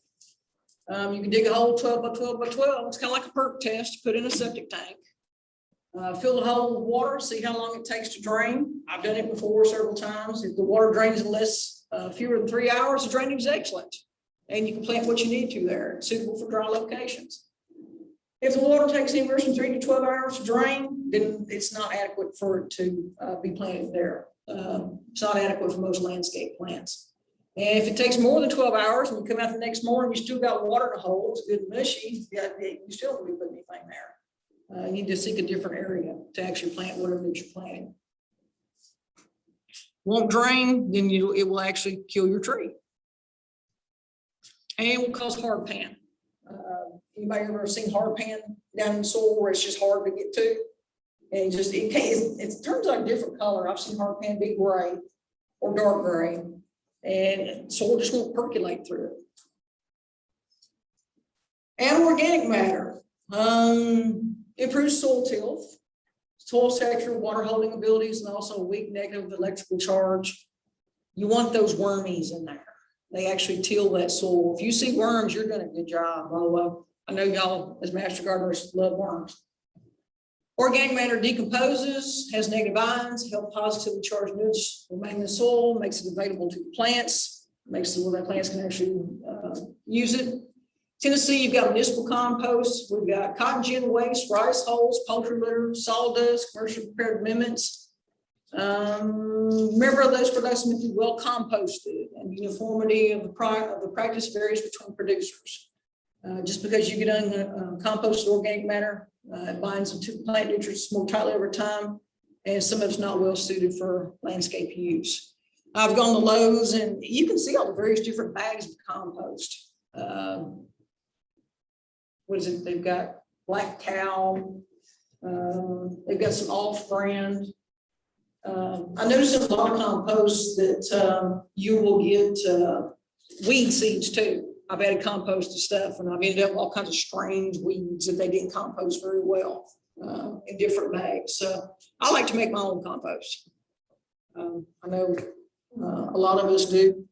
You can dig a hole 12 by 12 by 12. It's kind of like a perk test, put in a septic tank. Fill the hole with water, see how long it takes to drain. I've done it before several times. If the water drains in fewer than 3 hours, the drainage is excellent. And you can plant what you need to there. It's suitable for dry locations. If the water takes anywhere from 3 to 12 hours to drain, then it's not adequate for it to be planted there. It's not adequate for most landscape plants. And if it takes more than 12 hours and you come out the next morning, you still got water in the hole, it's good and mushy, you still don't be putting anything there. You need to seek a different area to actually plant whatever that you're planting. Won't drain, then it will actually kill your tree. And it will cause hard pan. Anybody ever seen hard pan down in the soil where it's just hard to get to? And it turns out a different color. I've seen hard pan be gray or dark gray, and soil just won't percolate through it. And organic matter improves soil tilth, soil texture, water holding abilities, and also weak negative electrical charge. You want those wormies in there. They actually till that soil. If you see worms, you're doing a good job. Although I know y'all as master gardeners love worms. Organic matter decomposes, has negative ions, help positively charge nutrients remain in the soil, makes it available to the plants, makes it where the plants can actually use it. Tennessee, you've got municipal compost, we've got cotton gin waste, rice hulls, poultry litter, sawdust, commercially prepared amendments. Remember, those products must be well composted, and uniformity of the practice varies between producers. Just because you get composted organic matter, it binds to plant nutrients more tightly over time, and some of it's not well suited for landscape use. I've gone to Lowe's, and you can see all the various different bags of compost. What is it? They've got Black Cow. They've got some off-brand. I noticed in a lot of compost that you will get weed seeds too. I've added compost to stuff, and I've ended up with all kinds of strange weeds that they didn't compost very well in different bags. So I like to make my own compost. I know a lot of us do.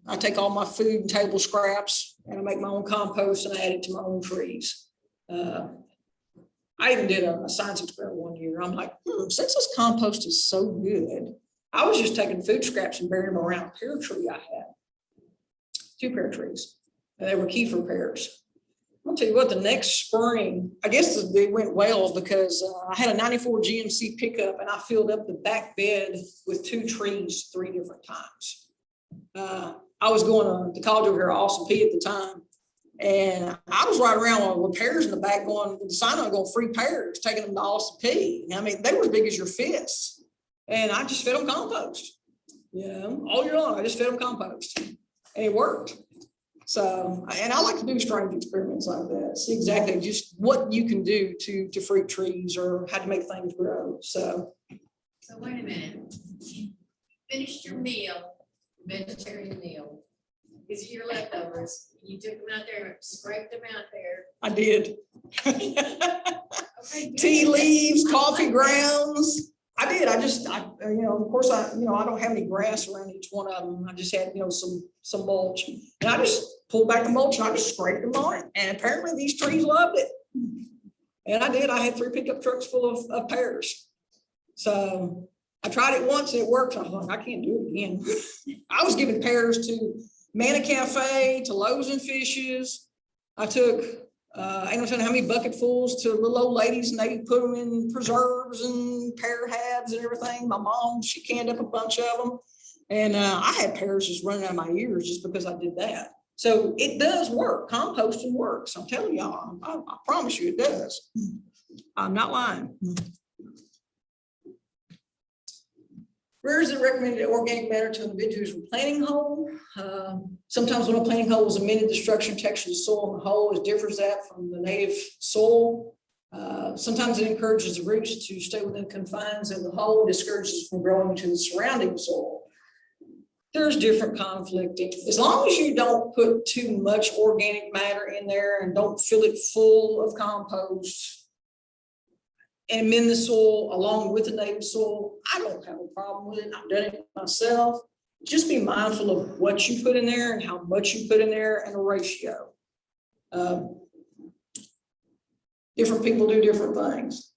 I take all my food and table scraps and I make my own compost and I add it to my own trees. I even did a science experiment one year. I'm like, since this compost is so good, I was just taking food scraps and burying them around a pear tree I had. 2 pear trees. And they were kefir pears. I'll tell you what, the next spring, I guess they went well because I had a 94 GMC pickup and I filled up the back bed with 2 trees 3 different times. I was going to college over here at Austin P at the time. And I was riding around with pears in the back going, with the sign on going, free pears, taking them to Austin P. I mean, they were as big as your fists. And I just fed them compost. All year long, I just fed them compost. And it worked. So, and I like to do strange experiments like that. See exactly just what you can do to fruit trees or how to make things grow. So wait a minute. You finished your meal, vegetarian meal. These are your leftovers. You took them out there, scraped them out there. I did. Okay, Tea good. leaves, I coffee like that. grounds. I did. I of course, I don't have any grass around each one of them. I just had, some mulch. And I just pulled back the mulch and I just scraped them on it. And apparently these trees loved it. And I did. I had 3 pickup trucks full of pears. So I tried it once and it worked. I was like, I can't do it again. I was giving pears to Manna Cafe, to Loaves and Fishes. I took, I don't know how many bucketfuls to little old ladies, and they put them in preserves and pear halves and everything. My mom, she canned up a bunch of them. And I had pears just running out of my ears just because I did that. So it does work. Composting works. I'm telling y'all, I promise you it does. I'm not lying. Where is it recommended organic matter to individuals with planting hole? Sometimes when a planting hole is amended, the structure and texture of the soil in the hole differs that from the native soil. Sometimes it encourages the roots to stay within confines of the hole, discourages from growing to the surrounding soil. There's different conflicting. As long as you don't put too much organic matter in there and don't fill it full of compost and amend the soil along with the native soil, I don't have a problem with it. I've done it myself. Just be mindful of what you put in there and how much you put in there and the ratio. Different people do different things.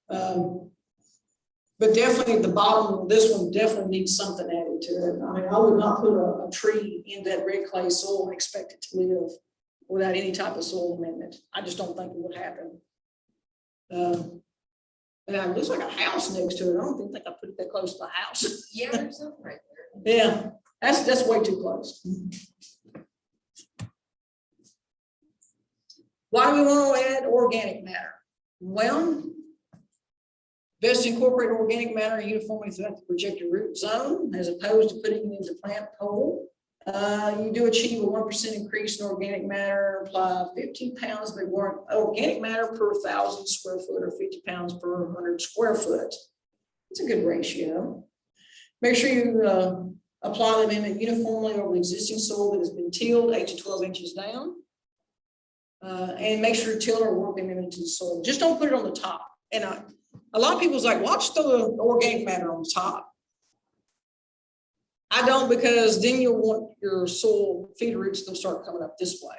But definitely the bottom of this one definitely needs something added to it. I mean, I would not put a tree in that red clay soil and expect it to live without any type of soil amendment. I just don't think it would happen. And it looks like a house next to it. I don't think I put it that close to the house. Yeah, there's something right there. Yeah, that's way too close. Why do we want to add organic matter? Well, best to incorporate organic matter uniformly throughout the projected root zone, as opposed to putting it into plant hole. You do achieve a 1% increase in organic matter, apply 15 pounds of organic matter per 1,000 square foot or 50 pounds per 100 square foot. It's a good ratio. Make sure you apply them in uniformly over the existing soil that has been tilled 8 to 12 inches down. And make sure to till or work them into the soil. Just don't put it on the top. And a lot of people's like, watch the organic matter on the top. I don't, because then you'll want your soil feeder roots to start coming up this way.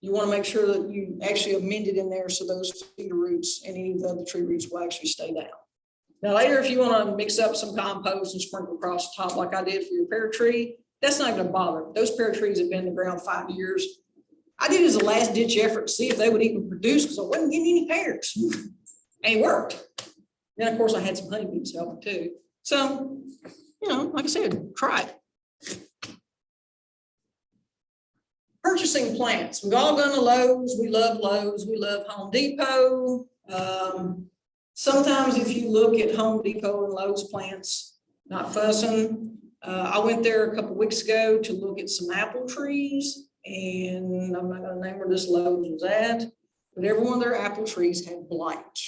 You want to make sure that you actually amend it in there so those feeder roots and any of the other tree roots will actually stay down. Now later, if you want to mix up some compost and sprinkle across the top like I did for your pear tree, that's not going to bother. Those pear trees have been in the ground 5 years. I did it as a last ditch effort to see if they would even produce because I wasn't getting any pears. And it worked. Then of course I had some honeybees helping too. So, like I said, try it. Purchasing plants. We've all gone to Lowe's. We love Lowe's. We love Home Depot. Sometimes if you look at Home Depot and Lowe's plants, not fussing. I went there a couple weeks ago to look at some apple trees, and I'm not gonna name where this Lowe's was at, but every one of their apple trees had blight.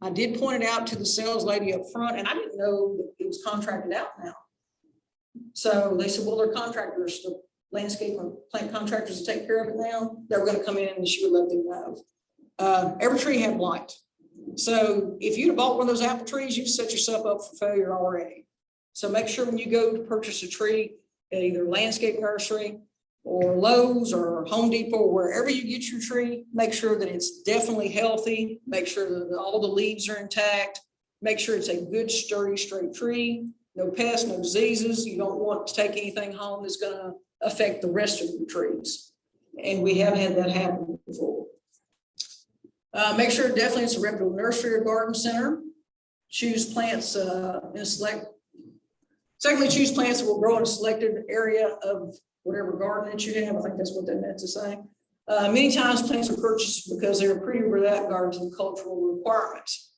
I did point it out to the sales lady up front, and I didn't know that it was contracted out now. So they said, well, they're contractors, the landscape and plant contractors to take care of it now. They were gonna come in and she would let them know. Every tree had blight. So if you'd have bought one of those apple trees, you've set yourself up for failure already. So make sure when you go to purchase a tree at either landscape nursery or Lowe's or Home Depot, or wherever you get your tree, make sure that it's definitely healthy. Make sure that all the leaves are intact. Make sure it's a good, sturdy, straight tree. No pests, no diseases. You don't want to take anything home that's going to affect the rest of your trees. And we have had that happen before. Make sure definitely it's a reputable nursery or garden center. Choose plants in a select. Secondly, choose plants that will grow in a selected area of whatever garden that you have. I think that's what they meant to say. Many times plants are purchased because they're pretty without regard to the cultural requirements.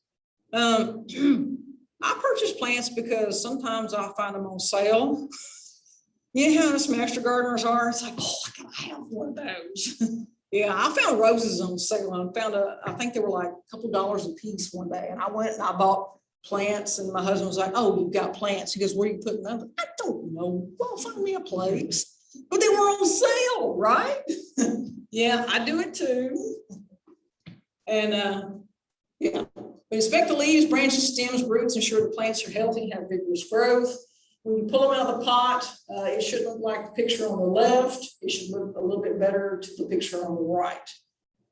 I purchase plants because sometimes I find them on sale. You know how us master gardeners are? It's like, oh, I gotta have one of those. Yeah, I found roses on sale and found I think they were like a couple dollars a piece one day. And I went and I bought plants, and my husband was like, oh, you've got plants. He goes, where are you putting them? I don't know. Well, find me a place. But they were on sale, right? Yeah, I do it too. And yeah, inspect the leaves, branches, stems, roots, ensure the plants are healthy, have vigorous growth. When you pull them out of the pot, it should look like the picture on the left. It should look a little bit better to the picture on the right.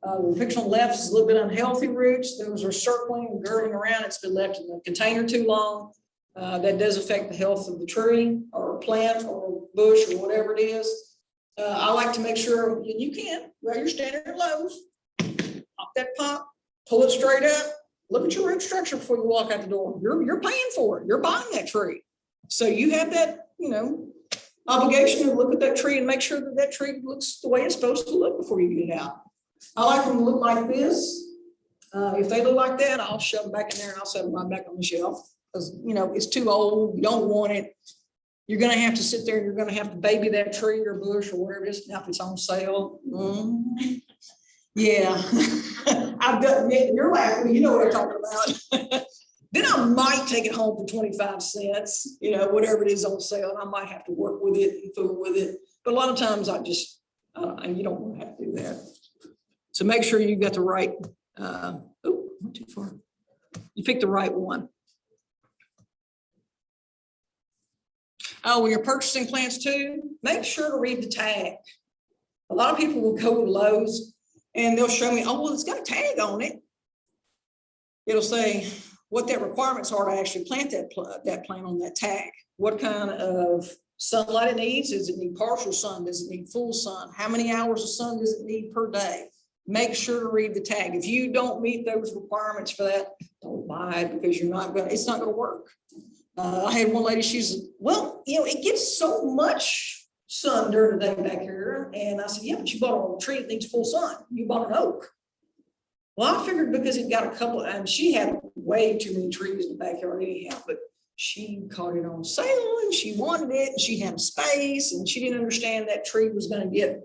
The picture on the left is a little bit unhealthy roots. Those are circling and girdling around. It's been left in the container too long. That does affect the health of the tree or plant or bush or whatever it is. I like to make sure you can, while you're standing at Lowe's, pop that pot, pull it straight up, look at your root structure before you walk out the door. You're paying for it. You're buying that tree. So you have that, obligation to look at that tree and make sure that that tree looks the way it's supposed to look before you get it out. I like them to look like this. If they look like that, I'll shove them back in there and I'll set them right back on the shelf. Because, it's too old. You don't want it. You're going to have to sit there and you're going to have to baby that tree or bush or whatever it is. Now, if it's on sale. Yeah. I've done it. You're laughing. You know what I'm talking about. Then I might take it home for 25 cents, whatever it is on sale. And I might have to work with it and fool with it. But a lot of times you don't want to have to do that. So make sure you got the right, not too far. You pick the right one. Oh, when you're purchasing plants too, make sure to read the tag. A lot of people will go to Lowe's and they'll show me, oh, well, it's got a tag on it. It'll say what their requirements are to actually plant that plant on that tag. What kind of sunlight it needs? Does it need partial sun? Does it need full sun? How many hours of sun does it need per day? Make sure to read the tag. If you don't meet those requirements for that, don't buy it because it's not going to work. I had one lady, she's, well, it gets so much sun during the day back here. And I said, yeah, but you bought a tree that needs full sun. You bought an oak. Well, I figured because it got a couple, and she had way too many trees in the backyard anyhow, but she caught it on sale and she wanted it and she had space and she didn't understand that tree was going to get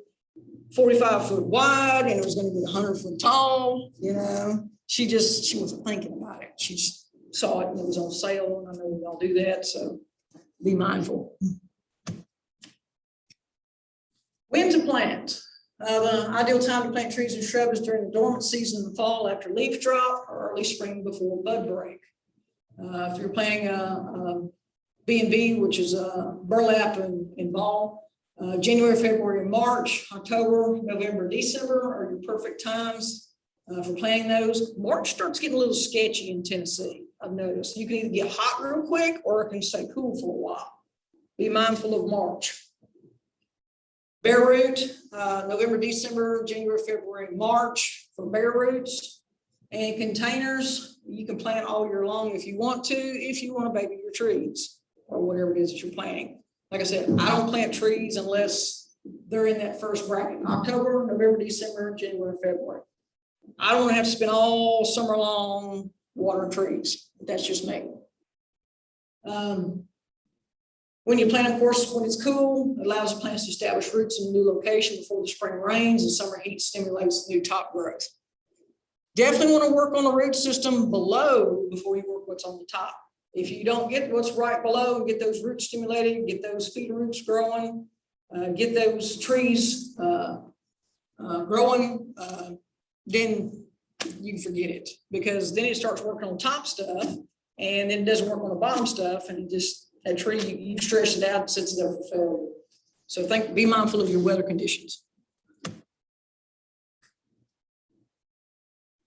45 foot wide and it was going to get 100 foot tall. She wasn't thinking about it. She just saw it and it was on sale. And I know we all do that. So be mindful. When to plant. The ideal time to plant trees and shrubs is during the dormant season in the fall after leaf drop or early spring before bud break. If you're planting a B&B, which is burlap and fall, January, February, March, October, November, December are your perfect times for planting those. March starts getting a little sketchy in Tennessee, I've noticed. You can either get hot real quick or it can stay cool for a while. Be mindful of March. Bare root, November, December, January, February, March for bare roots. And containers, you can plant all year long if you want to baby your trees or whatever it is that you're planting. Like I said, I don't plant trees unless they're in that first bracket, October, November, December, January, February. I don't want to have to spend all summer long watering trees. That's just me. When you plant, of course, when it's cool, it allows the plants to establish roots in a new location before the spring rains, and summer heat stimulates new top growth. Definitely want to work on the root system below before you work what's on the top. If you don't get what's right below, get those roots stimulated, get those feeder roots growing, get those trees growing, then you can forget it, because then it starts working on top stuff and then it doesn't work on the bottom stuff, and it just, that tree, you stress it out, it sets it up for failure. So be mindful of your weather conditions.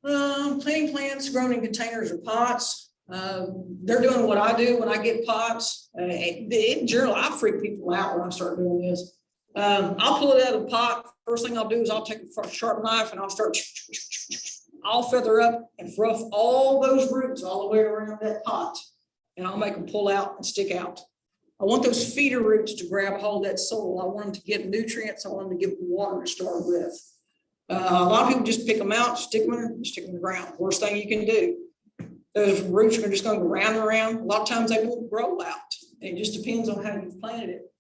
Planting plants grown in containers or pots. They're doing what I do when I get pots. In general, I freak people out when I start doing this. I'll pull it out of the pot. First thing I'll do is I'll take a sharp knife and I'll feather up and rough all those roots all the way around that pot, and I'll make them pull out and stick out. I want those feeder roots to grab a hold of that soil. I want them to get nutrients. I want them to get water to start with. A lot of people just pick them out, stick them in the ground. Worst thing you can do. Those roots are just going to go round and around. A lot of times they won't grow out. It just depends on how you've planted it.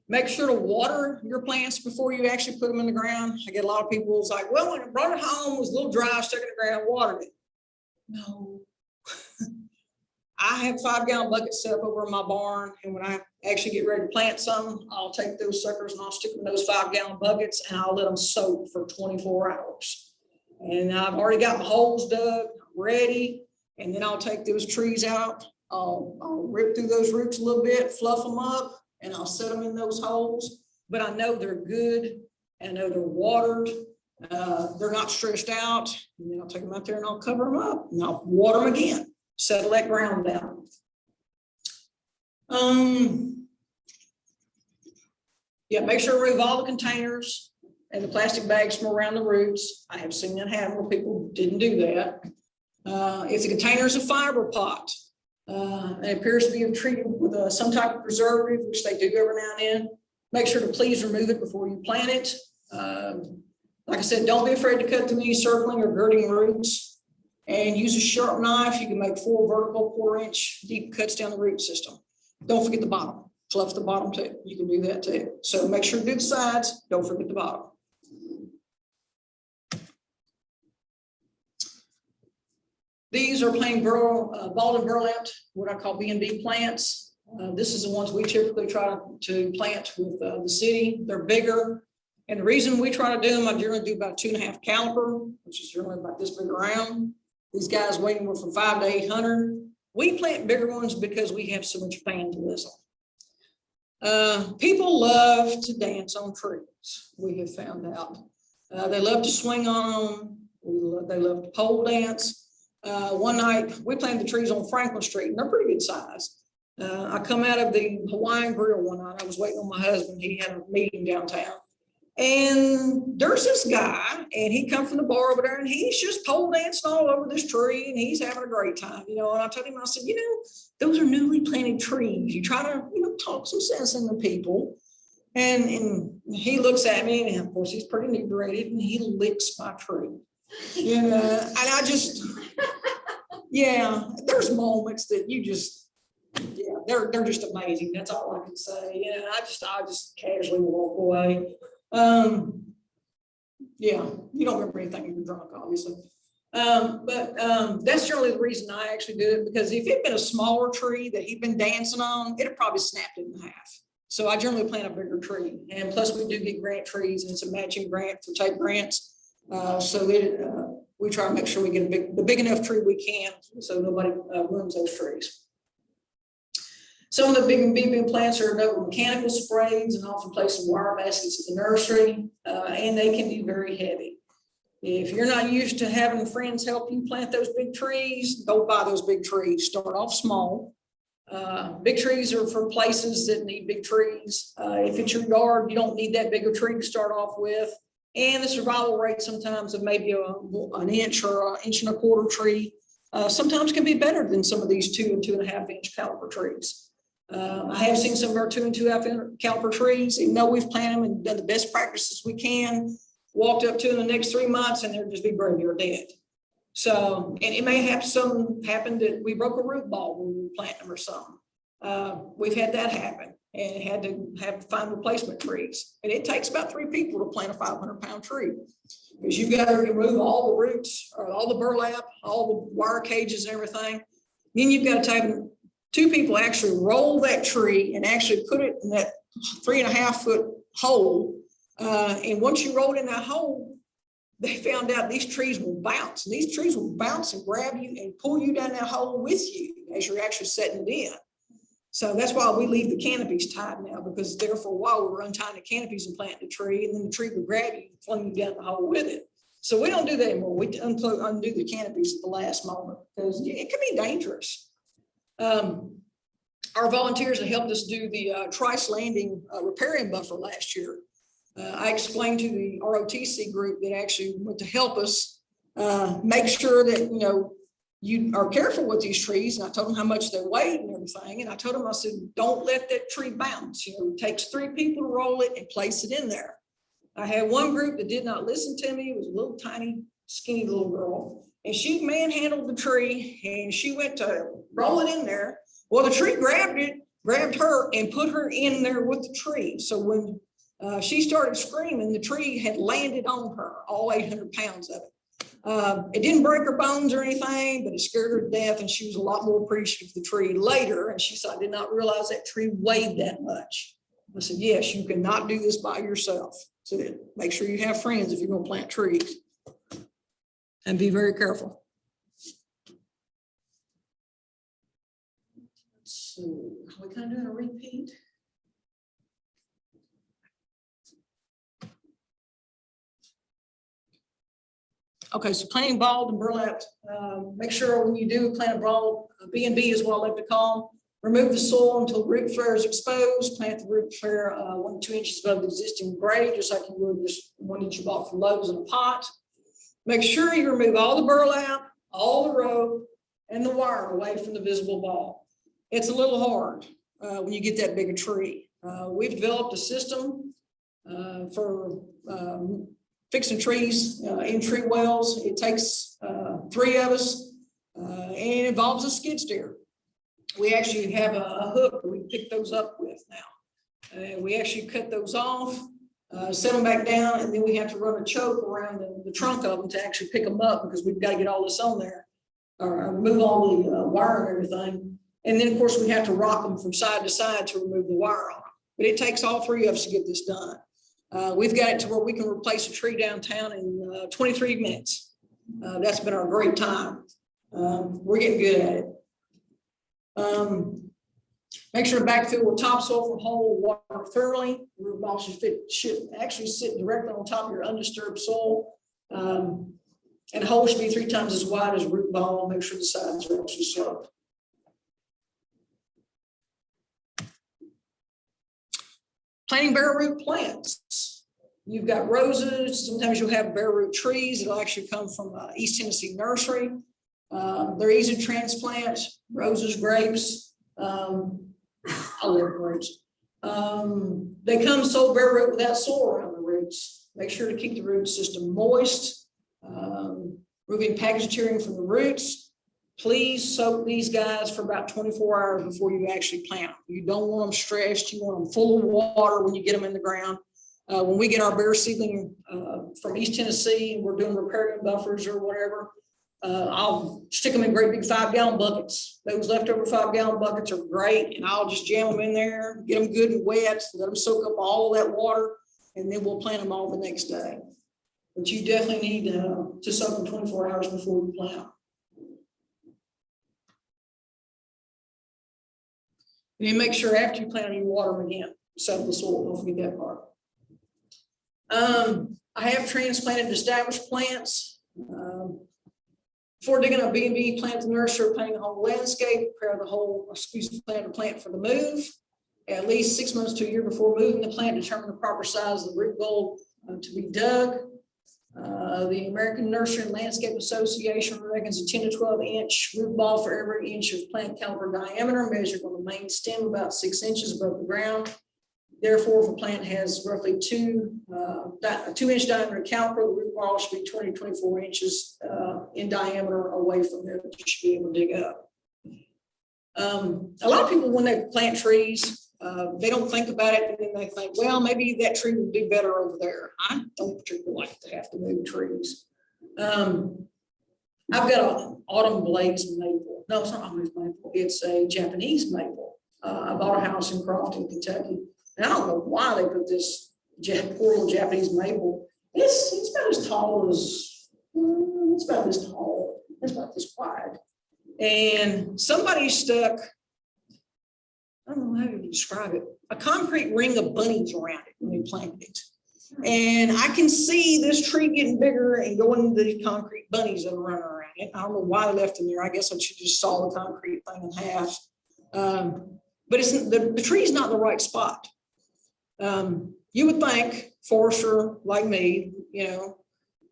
Make sure to water your plants before you actually put them in the ground. I get a lot of people who's like, well, when I brought it home, it was a little dry, stuck in the ground, watered it. No. I have 5-gallon buckets set up over in my barn, and when I actually get ready to plant something, I'll take those suckers and I'll stick them in those 5-gallon buckets, and I'll let them soak for 24 hours. And I've already got my holes dug, ready, and then I'll take those trees out. I'll rip through those roots a little bit, fluff them up, and I'll set them in those holes. But I know they're good, and I know they're watered. They're not stressed out. And then I'll take them out there and I'll cover them up, and I'll water them again. Settle that ground down. Yeah, make sure to remove all the containers and the plastic bags from around the roots. I have seen that happen where people didn't do that. If the container is a fiber pot, and it appears to be treated with some type of preservative, which they do every now and then, make sure to please remove it before you plant it. Like I said, don't be afraid to cut through any circling or girding roots. And use a sharp knife. You can make 4 vertical, 4-inch deep cuts down the root system. Don't forget the bottom. Fluff the bottom too. You can do that too. So make sure to do the sides. Don't forget the bottom. These are plain balled and burlap, what I call B&B plants. This is the ones we typically try to plant with the city. They're bigger. And the reason we try to do them, I generally do about 2.5 caliper, which is generally about this big around. These guys weigh anywhere from 500 to 800. We plant bigger ones because we have so much vandalism. People love to dance on trees. We have found out. They love to swing on them. They love to pole dance. One night we planted the trees on Franklin Street, and they're pretty good size. I come out of the Hawaiian Grill one night. I was waiting on my husband. He had a meeting downtown. And there's this guy, and he come from the bar over there, and he's just pole dancing all over this tree, and he's having a great time, you know. And I told him, I said, you know, those are newly planted trees. You try to, you know, talk some sense into people. And he looks at me, and of course he's pretty inebriated, and he licks my tree. And I just, yeah, there's moments that you just, yeah, they're just amazing. That's all I can say. You know, I just casually walk away. Yeah, you don't remember anything when you're drunk, obviously. But that's generally the reason I actually do it, because if it'd been a smaller tree that he'd been dancing on, it'd probably snapped it in half. So I generally plant a bigger tree, and plus we do get grant trees, and it's a matching grant for tape grants. So we try to make sure we get the big enough tree we can, so nobody ruins those trees. Some of the big BB plants are no mechanical sprays and often placed in wire baskets at the nursery, and they can be very heavy. If you're not used to having friends help you plant those big trees, don't buy those big trees. Start off small. Big trees are for places that need big trees. If it's your yard, you don't need that bigger tree to start off with. And the survival rate sometimes of maybe an inch or an 1.25 inch tree sometimes can be better than some of these 2 and 2.5 inch caliber trees. I have seen some of our 2 and 2.5 caliber trees, even though we've planted them and done the best practices we can, walked up to in the next 3 months and they're just be graveyard dead. So, and it may have some happen that we broke a root ball when we were planting them or something. We've had that happen and had to find replacement trees. And it takes about 3 people to plant a 500-pound tree. Because you've got to remove all the roots, or all the burlap, all the wire cages and everything. Then you've got to take 2 people actually roll that tree and actually put it in that 3.5-foot hole. And once you roll it in that hole, they found out these trees will bounce. And these trees will bounce and grab you and pull you down that hole with you as you're actually setting it in. So that's why we leave the canopies tied now, because there for a while we were untying the canopies and planting the tree, and then the tree would grab you and fling you down the hole with it. So we don't do that anymore. We undo the canopies at the last moment because it can be dangerous. Our volunteers have helped us do the Trice Landing riparian buffer last year. I explained to the ROTC group that actually went to help us make sure that, you are careful with these trees. And I told them how much they weighed and everything. And I told them, I said, don't let that tree bounce. It takes 3 people to roll it and place it in there. I had one group that did not listen to me. It was a little tiny, skinny little girl. And she manhandled the tree and she went to roll it in there. Well, the tree grabbed her and put her in there with the tree. So when she started screaming, the tree had landed on her, all 800 pounds of it. It didn't break her bones or anything, but it scared her to death. And she was a lot more appreciative of the tree later. And she said, I did not realize that tree weighed that much. I said, yes, you cannot do this by yourself. So make sure you have friends if you're going to plant trees. And be very careful. Let's see, are we kind of doing a repeat? Okay, so planting balled and burlapped. Make sure when you do plant a ball, B&B is what I like to call them. Remove the soil until root flare is exposed. Plant the root flare 1 to 2 inches above the existing grade, just like you would just one that you bought from Lowe's in a pot. Make sure you remove all the burlap, all the rope, and the wire away from the visible ball. It's a little hard when you get that big a tree. We've developed a system for fixing trees in tree wells. It takes 3 of us and it involves a skid steer. We actually have a hook that we pick those up with now. We actually cut those off, set them back down, and then we have to run a choke around the trunk of them to actually pick them up because we've got to get all this on there, or move all the wire and everything. And then of course we have to rock them from side to side to remove the wire on them. But it takes all 3 of us to get this done. We've got it to where we can replace a tree downtown in 23 minutes. That's been our great time. We're getting good at it. Make sure to backfill with topsoil from whole water thoroughly. Root ball should actually sit directly on top of your undisturbed soil. And the hole should be 3 times as wide as a root ball. Make sure the sides are actually sloped. Planting bare root plants. You've got roses. Sometimes you'll have bare root trees. It'll actually come from East Tennessee Nursery. They're easy to transplant. Roses, grapes. I love grapes. They come so bare root without soil around the roots. Make sure to keep the root system moist. Removing parasitarium from the roots. Please soak these guys for about 24 hours before you actually plant them. You don't want them stressed. You want them full of water when you get them in the ground. When we get our bare seedling from East Tennessee and we're doing riparian buffers or whatever, I'll stick them in great big 5-gallon buckets. Those leftover 5-gallon buckets are great, and I'll just jam them in there, get them good and wet, let them soak up all of that water, and then we'll plant them all the next day. But you definitely need to soak them 24 hours before you plant them. And then make sure after you plant them, you water them again. Settle the soil, don't forget that part. I have transplanted established plants. Before digging a B&B, plant the nursery, planting the whole landscape, prepare the whole, plant a plant for the move. At least 6 months to a year before moving the plant, determine the proper size of the root bowl to be dug. The American Nursery and Landscape Association reckons a 10 to 12 inch root ball for every inch of plant caliper diameter measured on the main stem about 6 inches above the ground. Therefore, if a plant has roughly 2-inch diameter caliper, the root ball should be 20 to 24 inches in diameter away from there that you should be able to dig up. A lot of people, when they plant trees, they don't think about it, and then they think, well, maybe that tree would do better over there. I don't particularly like to have to move trees. I've got an autumn blaze maple. No, it's not autumn maple. It's a Japanese maple. I bought a house in Crofton, Kentucky. And I don't know why they put this poor little Japanese maple. It's about as tall as, it's about this tall. It's about this wide. And somebody stuck, I don't know how to describe it, a concrete ring of bunnies around it when they planted it. And I can see this tree getting bigger and going to the concrete bunnies that are running around it. I don't know why I left them there. I guess I should just saw the concrete thing in half. But it's the tree is not in the right spot. You would think forester like me,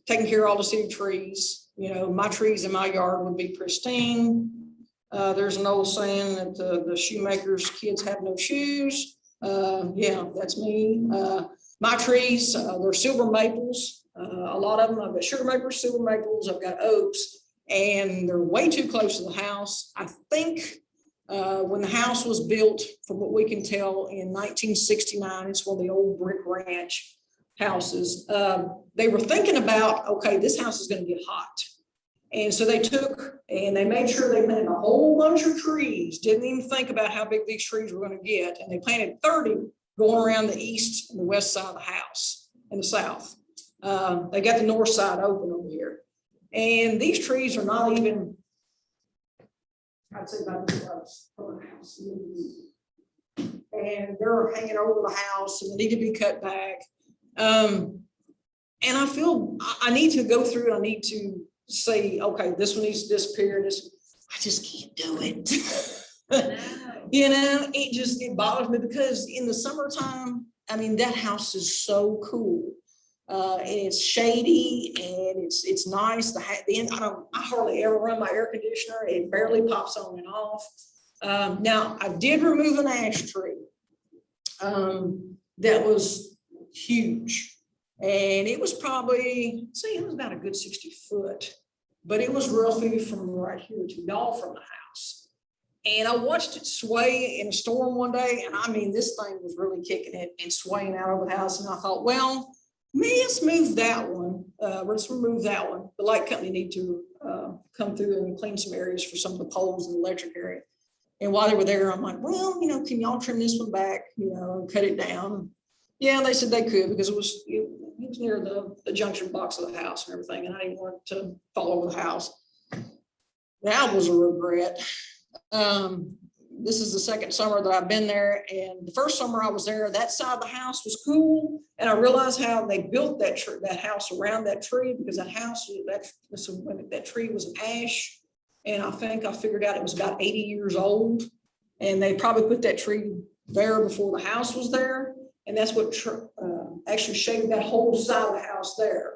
taking care of all the city trees, my trees in my yard would be pristine. There's an old saying that the shoemaker's kids have no shoes. Yeah, that's me. My trees, they're silver maples. A lot of them, I've got sugar maples, silver maples, I've got oaks, and they're way too close to the house. I think when the house was built, from what we can tell, in 1969, it's one of the old brick ranch houses. They were thinking about, okay, this house is going to get hot. And so they took and they made sure they planted a whole bunch of trees, didn't even think about how big these trees were going to get. And they planted 30 going around the east and the west side of the house and the south. They got the north side open over here. And these trees are not even, I'd say about this close from the house. And they're hanging over the house and they need to be cut back. And I feel I need to go through, I need to say, okay, this one needs to disappear. I just can't do it. It bothers me because in the summertime, I mean, that house is so cool. And it's shady and it's nice. I hardly ever run my air conditioner. It barely pops on and off. Now I did remove an ash tree that was huge. And it was probably, it was about a good 60 foot, but it was roughly from right here to y'all from the house. And I watched it sway in a storm one day. And I mean, this thing was really kicking it and swaying out over the house. And I thought, well, let's move that one. Let's remove that one. The light company need to come through and clean some areas for some of the poles in the electric area. And while they were there, I'm like, well, can y'all trim this one back, and cut it down? Yeah, they said they could because it was near the junction box of the house and everything, and I didn't want it to fall over the house. That was a regret. This is the second summer that I've been there, and the first summer I was there, that side of the house was cool, and I realized how they built that house around that tree because that tree was an ash, and I think I figured out it was about 80 years old, and they probably put that tree there before the house was there. And that's what actually shaded that whole side of the house there.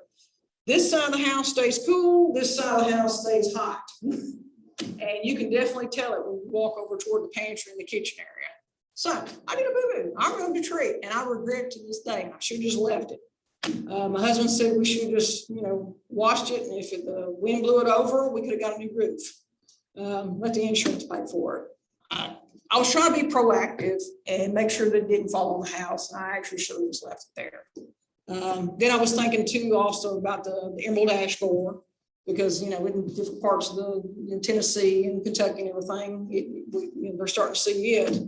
This side of the house stays cool. This side of the house stays hot. And you can definitely tell it when you walk over toward the pantry and the kitchen area. So I did a boo-boo. I removed a tree and I regret to this day. I should have just left it. My husband said we should just, washed it. And if the wind blew it over, we could have got a new roof. Let the insurance pay for it. I was trying to be proactive and make sure that it didn't fall on the house. And I actually should have just left it there. Then I was thinking too also about the emerald ash borer because, in different parts of Tennessee and Kentucky and everything, they're starting to see it.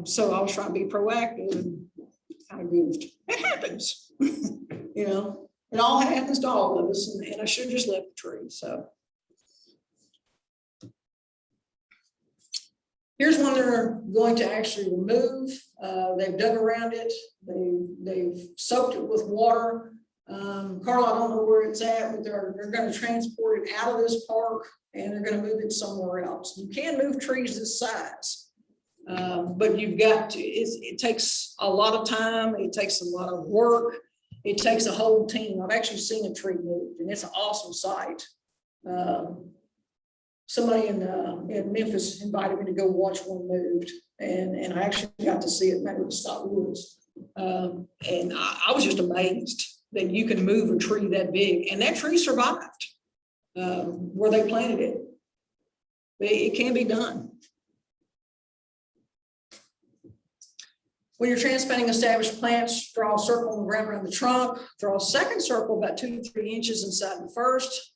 So I was trying to be proactive and kind of goofed. It happens, it all happens to all of us. And I should have just left the tree. So. Here's one they're going to actually remove. They've dug around it. They've soaked it with water. Carla, I don't know where it's at, but they're going to transport it out of this park and they're going to move it somewhere else. You can move trees this size, but you've got to, it takes a lot of time. It takes a lot of work. it takes a whole team. I've actually seen a tree moved, and it's an awesome sight. Somebody in Memphis invited me to go watch one moved, and I actually got to see it. Maybe it was Scott Woods, and I was just amazed that you can move a tree that big, and that tree survived where they planted it. It can be done. When you're transplanting established plants, draw a circle on the ground around the trunk. Draw a second circle about 2 to 3 inches inside the first.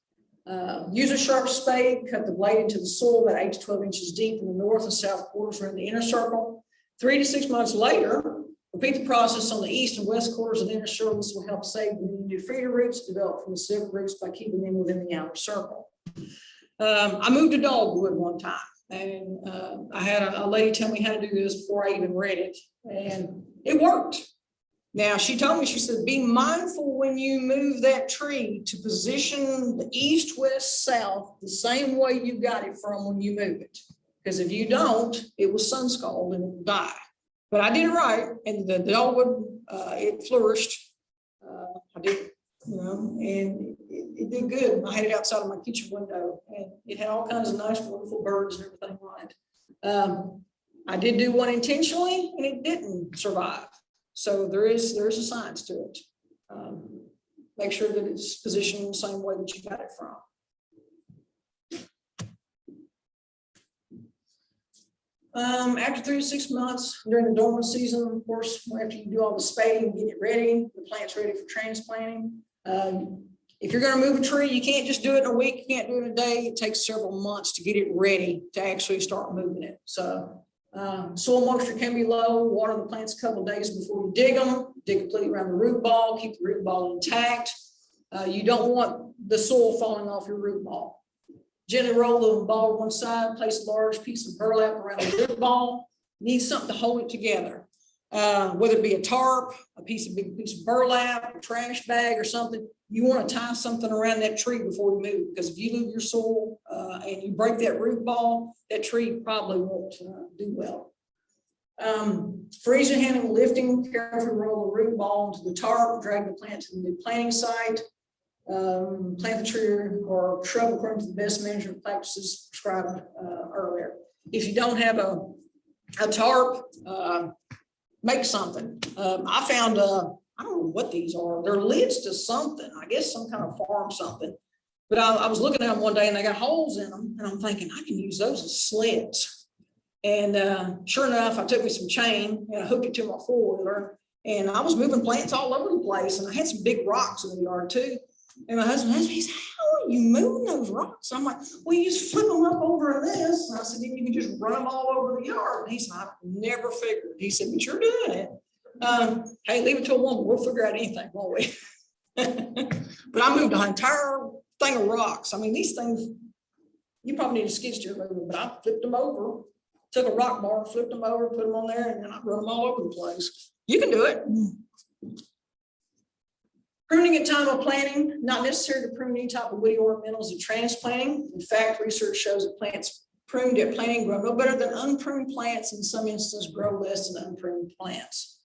Use a sharp spade, cut the blade into the soil about 8 to 12 inches deep in the north and south quarters around the inner circle. 3 to 6 months later, repeat the process on the east and west quarters of the inner circle. This will help save the new feeder roots developed from the silk roots by keeping them within the outer circle. I moved a dogwood one time, and I had a lady tell me how to do this before I even read it, and it worked. Now, she told me, she said, be mindful when you move that tree to position the east, west, south the same way you got it from when you move it. Because if you don't, it will sun scald and it will die. But I did it right, and the dogwood, it flourished. I did, and it did good. I had it outside of my kitchen window, and it had all kinds of nice, wonderful birds and everything on it. I did do one intentionally, and it didn't survive. So there is a science to it. Make sure that it's positioned in the same way that you got it from. After 3 to 6 months during the dormant season, of course, after you do all the spading, get it ready, the plant's ready for transplanting. If you're going to move a tree, you can't just do it in a week, you can't do it in a day. It takes several months to get it ready to actually start moving it. So soil moisture can be low. Water the plants a couple of days before you dig them. Dig completely around the root ball, keep the root ball intact. You don't want the soil falling off your root ball. Gently roll the ball to one side, place a large piece of burlap around the root ball. You need something to hold it together. Whether it be a tarp, big piece of burlap, a trash bag or something, you want to tie something around that tree before you move, because if you leave your soil and you break that root ball, that tree probably won't do well. For easy handling lifting, carefully roll the root ball into the tarp, drag the plant to the new planting site. Plant the tree or shrub according to the best management practices prescribed earlier. If you don't have a tarp, make something. I found, I don't know what these are. They're lids to something, I guess some kind of farm something. But I was looking at them one day and they got holes in them, and I'm thinking I can use those as sleds. And sure enough, I took me some chain and I hooked it to my four-wheeler, and I was moving plants all over the place, and I had some big rocks in the yard too. And my husband asked me, he said, how are you moving those rocks? I'm like, well, you just flip them up over this. And I said, you can just run them all over the yard. And he said, I've never figured. He said, but you're doing it. Hey, leave it to a woman. We'll figure out anything, won't we? But I moved an entire thing of rocks. I mean, these things, you probably need a skid steer mover, but I flipped them over, took a rock bar, flipped them over, put them on there, and then I run them all over the place. You can do it. Pruning at time of planting, not necessary to prune any type of woody ornamentals at transplanting. In fact, research shows that plants pruned at planting grow no better than unpruned plants, in some instances grow less than unpruned plants.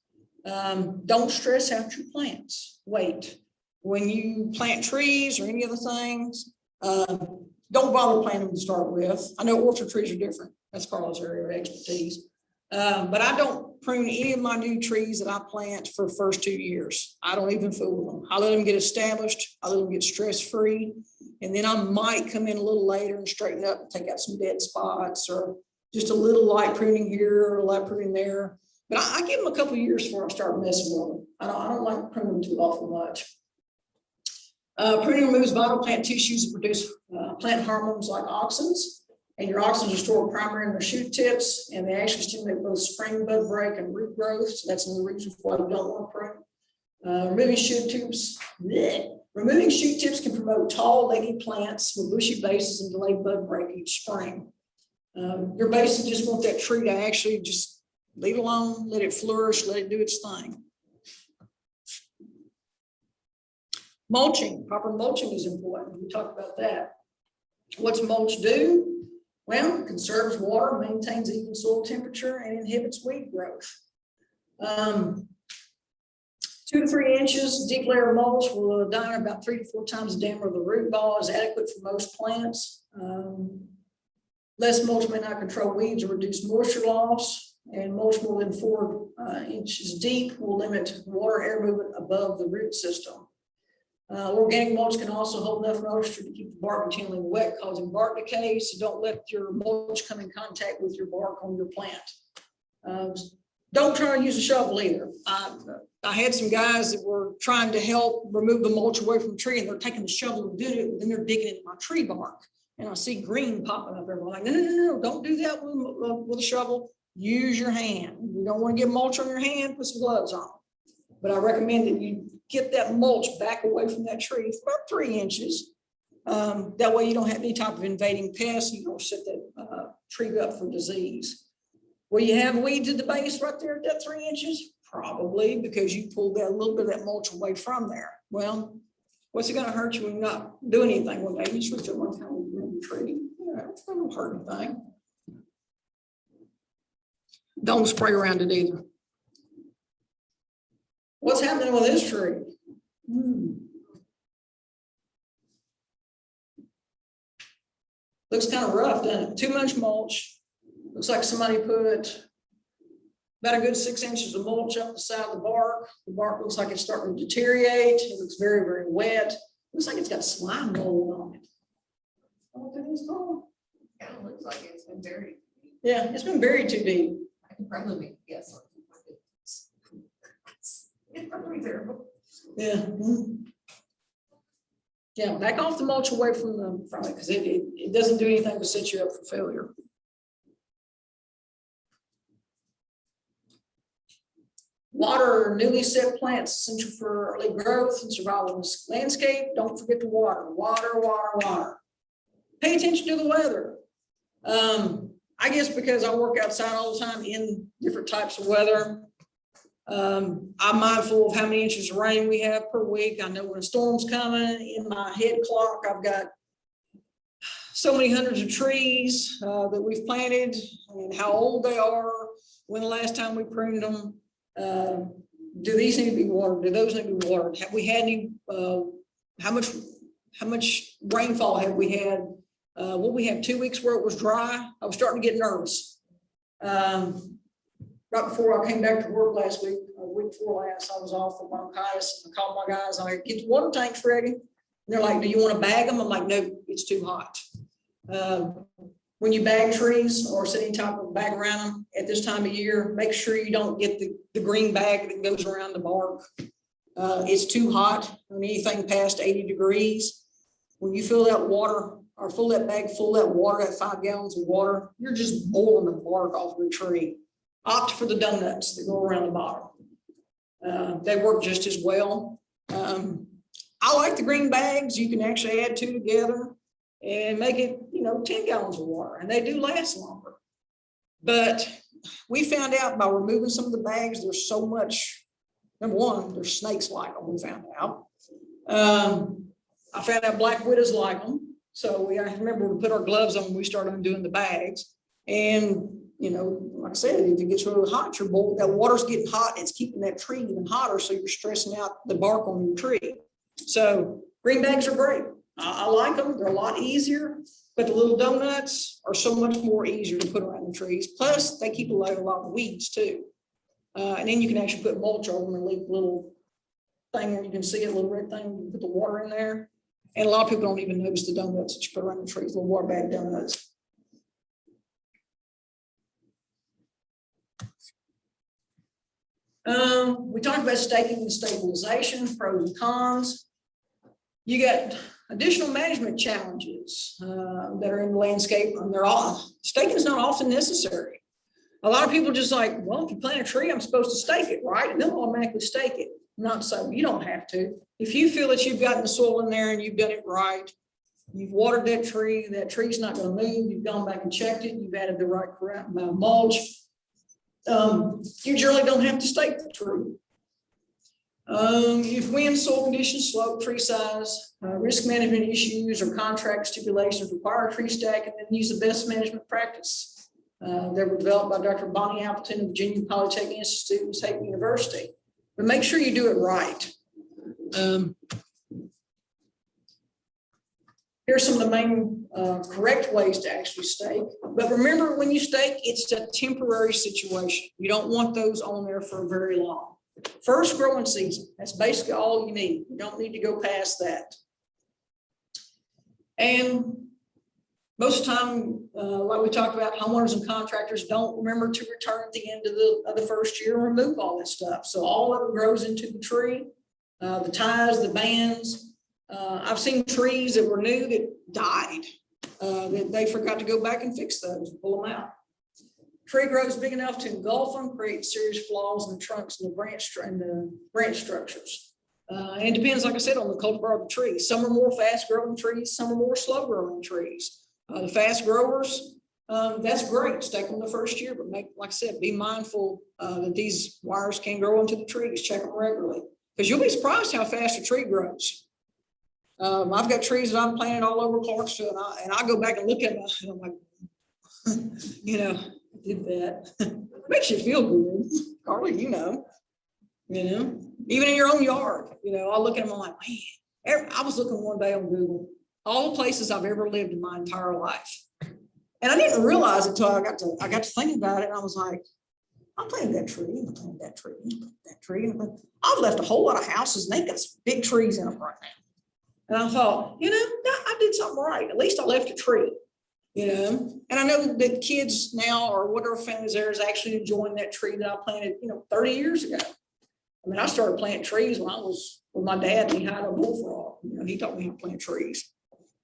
Don't stress out your plants. Wait. When you plant trees or any other things, don't bother planting them to start with. I know orchard trees are different. That's Carla's area of expertise. But I don't prune any of my new trees that I plant for the first 2 years. I don't even fool with them. I let them get established. I let them get stress-free. And then I might come in a little later and straighten up and take out some dead spots, or just a little light pruning here or a light pruning there. But I give them a couple of years before I start messing with them. I don't like pruning them too awful much. Pruning removes vital plant tissues that produce plant hormones like auxins. And your auxins are stored primarily in their shoot tips, and they actually stimulate both spring bud break and root growth. So that's another reason why you don't want to prune. Removing shoot tips. Removing shoot tips can promote tall, leggy plants with bushy bases and delay bud break each spring. Your bases just want that tree to actually just leave it alone, let it flourish, let it do its thing. Mulching, proper mulching is important. We talked about that. What's mulch do? Well, it conserves water, maintains even soil temperature, and inhibits weed growth. To 2 to 3 inches deep layer mulch will die about 3 to 4 times the diameter of the root ball is adequate for most plants. Less mulch may not control weeds or reduce moisture loss, and mulch more than 4 inches deep will limit water air movement above the root system. Organic mulch can also hold enough moisture to keep the bark continually wet, causing bark decay. So don't let your mulch come in contact with your bark on your plant. Don't try to use a shovel either. I had some guys that were trying to help remove the mulch away from the tree, and they're taking the shovel and doing it, and then they're digging into my tree bark. And I see green popping up there. I'm like, no, don't do that with a shovel. Use your hand. You don't want to get mulch on your hand, put some gloves on. But I recommend that you get that mulch back away from that tree for about 3 inches. That way you don't have any type of invading pests. You don't set that tree up for disease. Will you have weeds at the base right there at that 3 inches? Probably, because you pulled that little bit of that mulch away from there. Well, what's it going to hurt you when you're not doing anything with it? You switch it one time with the tree. Yeah, it's not going to hurt anything. Don't spray around it either. What's happening with this tree? Looks kind of rough, doesn't it? Too much mulch. Looks like somebody put about a good 6 inches of mulch up the side of the bark. The bark looks like it's starting to deteriorate. It looks very, very wet. Looks like it's got slime mold on it. What that is called? Kind of looks like it's been buried. Yeah, it's been buried too deep. I can probably make a guess. It's probably terrible. Yeah. Yeah, back off the mulch away from it because it doesn't do anything but set you up for failure. Water newly set plants essential for early growth and survival in this landscape. Don't forget to water. Water. Pay attention to the weather. I guess because I work outside all the time in different types of weather, I'm mindful of how many inches of rain we have per week. I know when a storm's coming. In my head clock, I've got so many hundreds of trees that we've planted and how old they are, when the last time we pruned them. Do these need to be watered? Do those need to be watered? Have we had any, how much rainfall have we had? Will we have 2 weeks where it was dry? I was starting to get nervous. Right before I came back to work last week, a week before last, I was off for bronchitis. I called my guys, I get the water tanks ready. And they're like, do you want to bag them? I'm like, no, it's too hot. When you bag trees or set any type of bag around them at this time of year, make sure you don't get the green bag that goes around the bark. It's too hot on anything past 80 degrees. When you fill that water or fill that bag full of that water, that 5 gallons of water, you're just boiling the bark off the tree. Opt for the donuts that go around the bottom. They work just as well. I like the green bags. You can actually add 2 together and make it, 10 gallons of water, and they do last longer. But we found out by removing some of the bags, there's so much, number one, there's snakes like them, we found out. I found out black widows like them. So we have to remember to put our gloves on when we start undoing the bags. And, like I said, if it gets really hot, that water's getting hot, it's keeping that tree even hotter. So you're stressing out the bark on your tree. So green bags are great. I like them. They're a lot easier, but the little donuts are so much more easier to put around the trees. Plus, they keep away a lot of weeds too. And then you can actually put mulch over them and leave a little thing where you can see a little red thing. You put the water in there. And a lot of people don't even notice the donuts that you put around the trees, little water bag donuts. We talked about staking and stabilization, pros and cons. You got additional management challenges that are in the landscape, and staking is not often necessary. A lot of people just like, well, if you plant a tree, I'm supposed to stake it, right? And they'll automatically stake it. Not so, you don't have to. If you feel that you've gotten the soil in there and you've done it right, you've watered that tree's not going to move, you've gone back and checked it, you've added the right amount of mulch, you generally don't have to stake the tree. If wind, soil conditions, slope, tree size, risk management issues, or contract stipulations require tree stacking, then use the best management practice. They were developed by Dr. Bonnie Appleton of Virginia Polytechnic Institute and State University. but make sure you do it right. Here's some of the main correct ways to actually stake. But remember, when you stake, it's a temporary situation. You don't want those on there for very long. First growing season, that's basically all you need. You don't need to go past that. And most of the time, like we talked about, homeowners and contractors don't remember to return at the end of the first year and remove all that stuff. So all of it grows into the tree, the ties, the bands. I've seen trees that were new that died. That they forgot to go back and fix those, pull them out. Tree grows big enough to engulf them, create serious flaws in the trunks and the branch structures. And it depends, like I said, on the cultivar of the tree. Some are more fast growing trees, some are more slow growing trees. The fast growers, that's great, stake them the first year, but like I said, be mindful that these wires can grow into the trees, check them regularly. Because you'll be surprised how fast a tree grows. I've got trees that I've planted all over Clarksville, and I go back and look at them, and I'm like, you know, I did that. Makes you feel good, Carly, you know, even in your own yard, I look at them, I'm like, man, I was looking one day on Google, all the places I've ever lived in my entire life. And I didn't realize it until I got to thinking about it, and I was like, I planted that tree, and I planted that tree, and I planted that tree, and I've left a whole lot of houses, and they've got some big trees in them right now. And I thought, I did something right. At least I left a tree, And I know that kids now, or whatever families there, is actually enjoying that tree that I planted, 30 years ago. I mean, I started planting trees when I was with my dad, and he had a bullfrog. He taught me how to plant trees.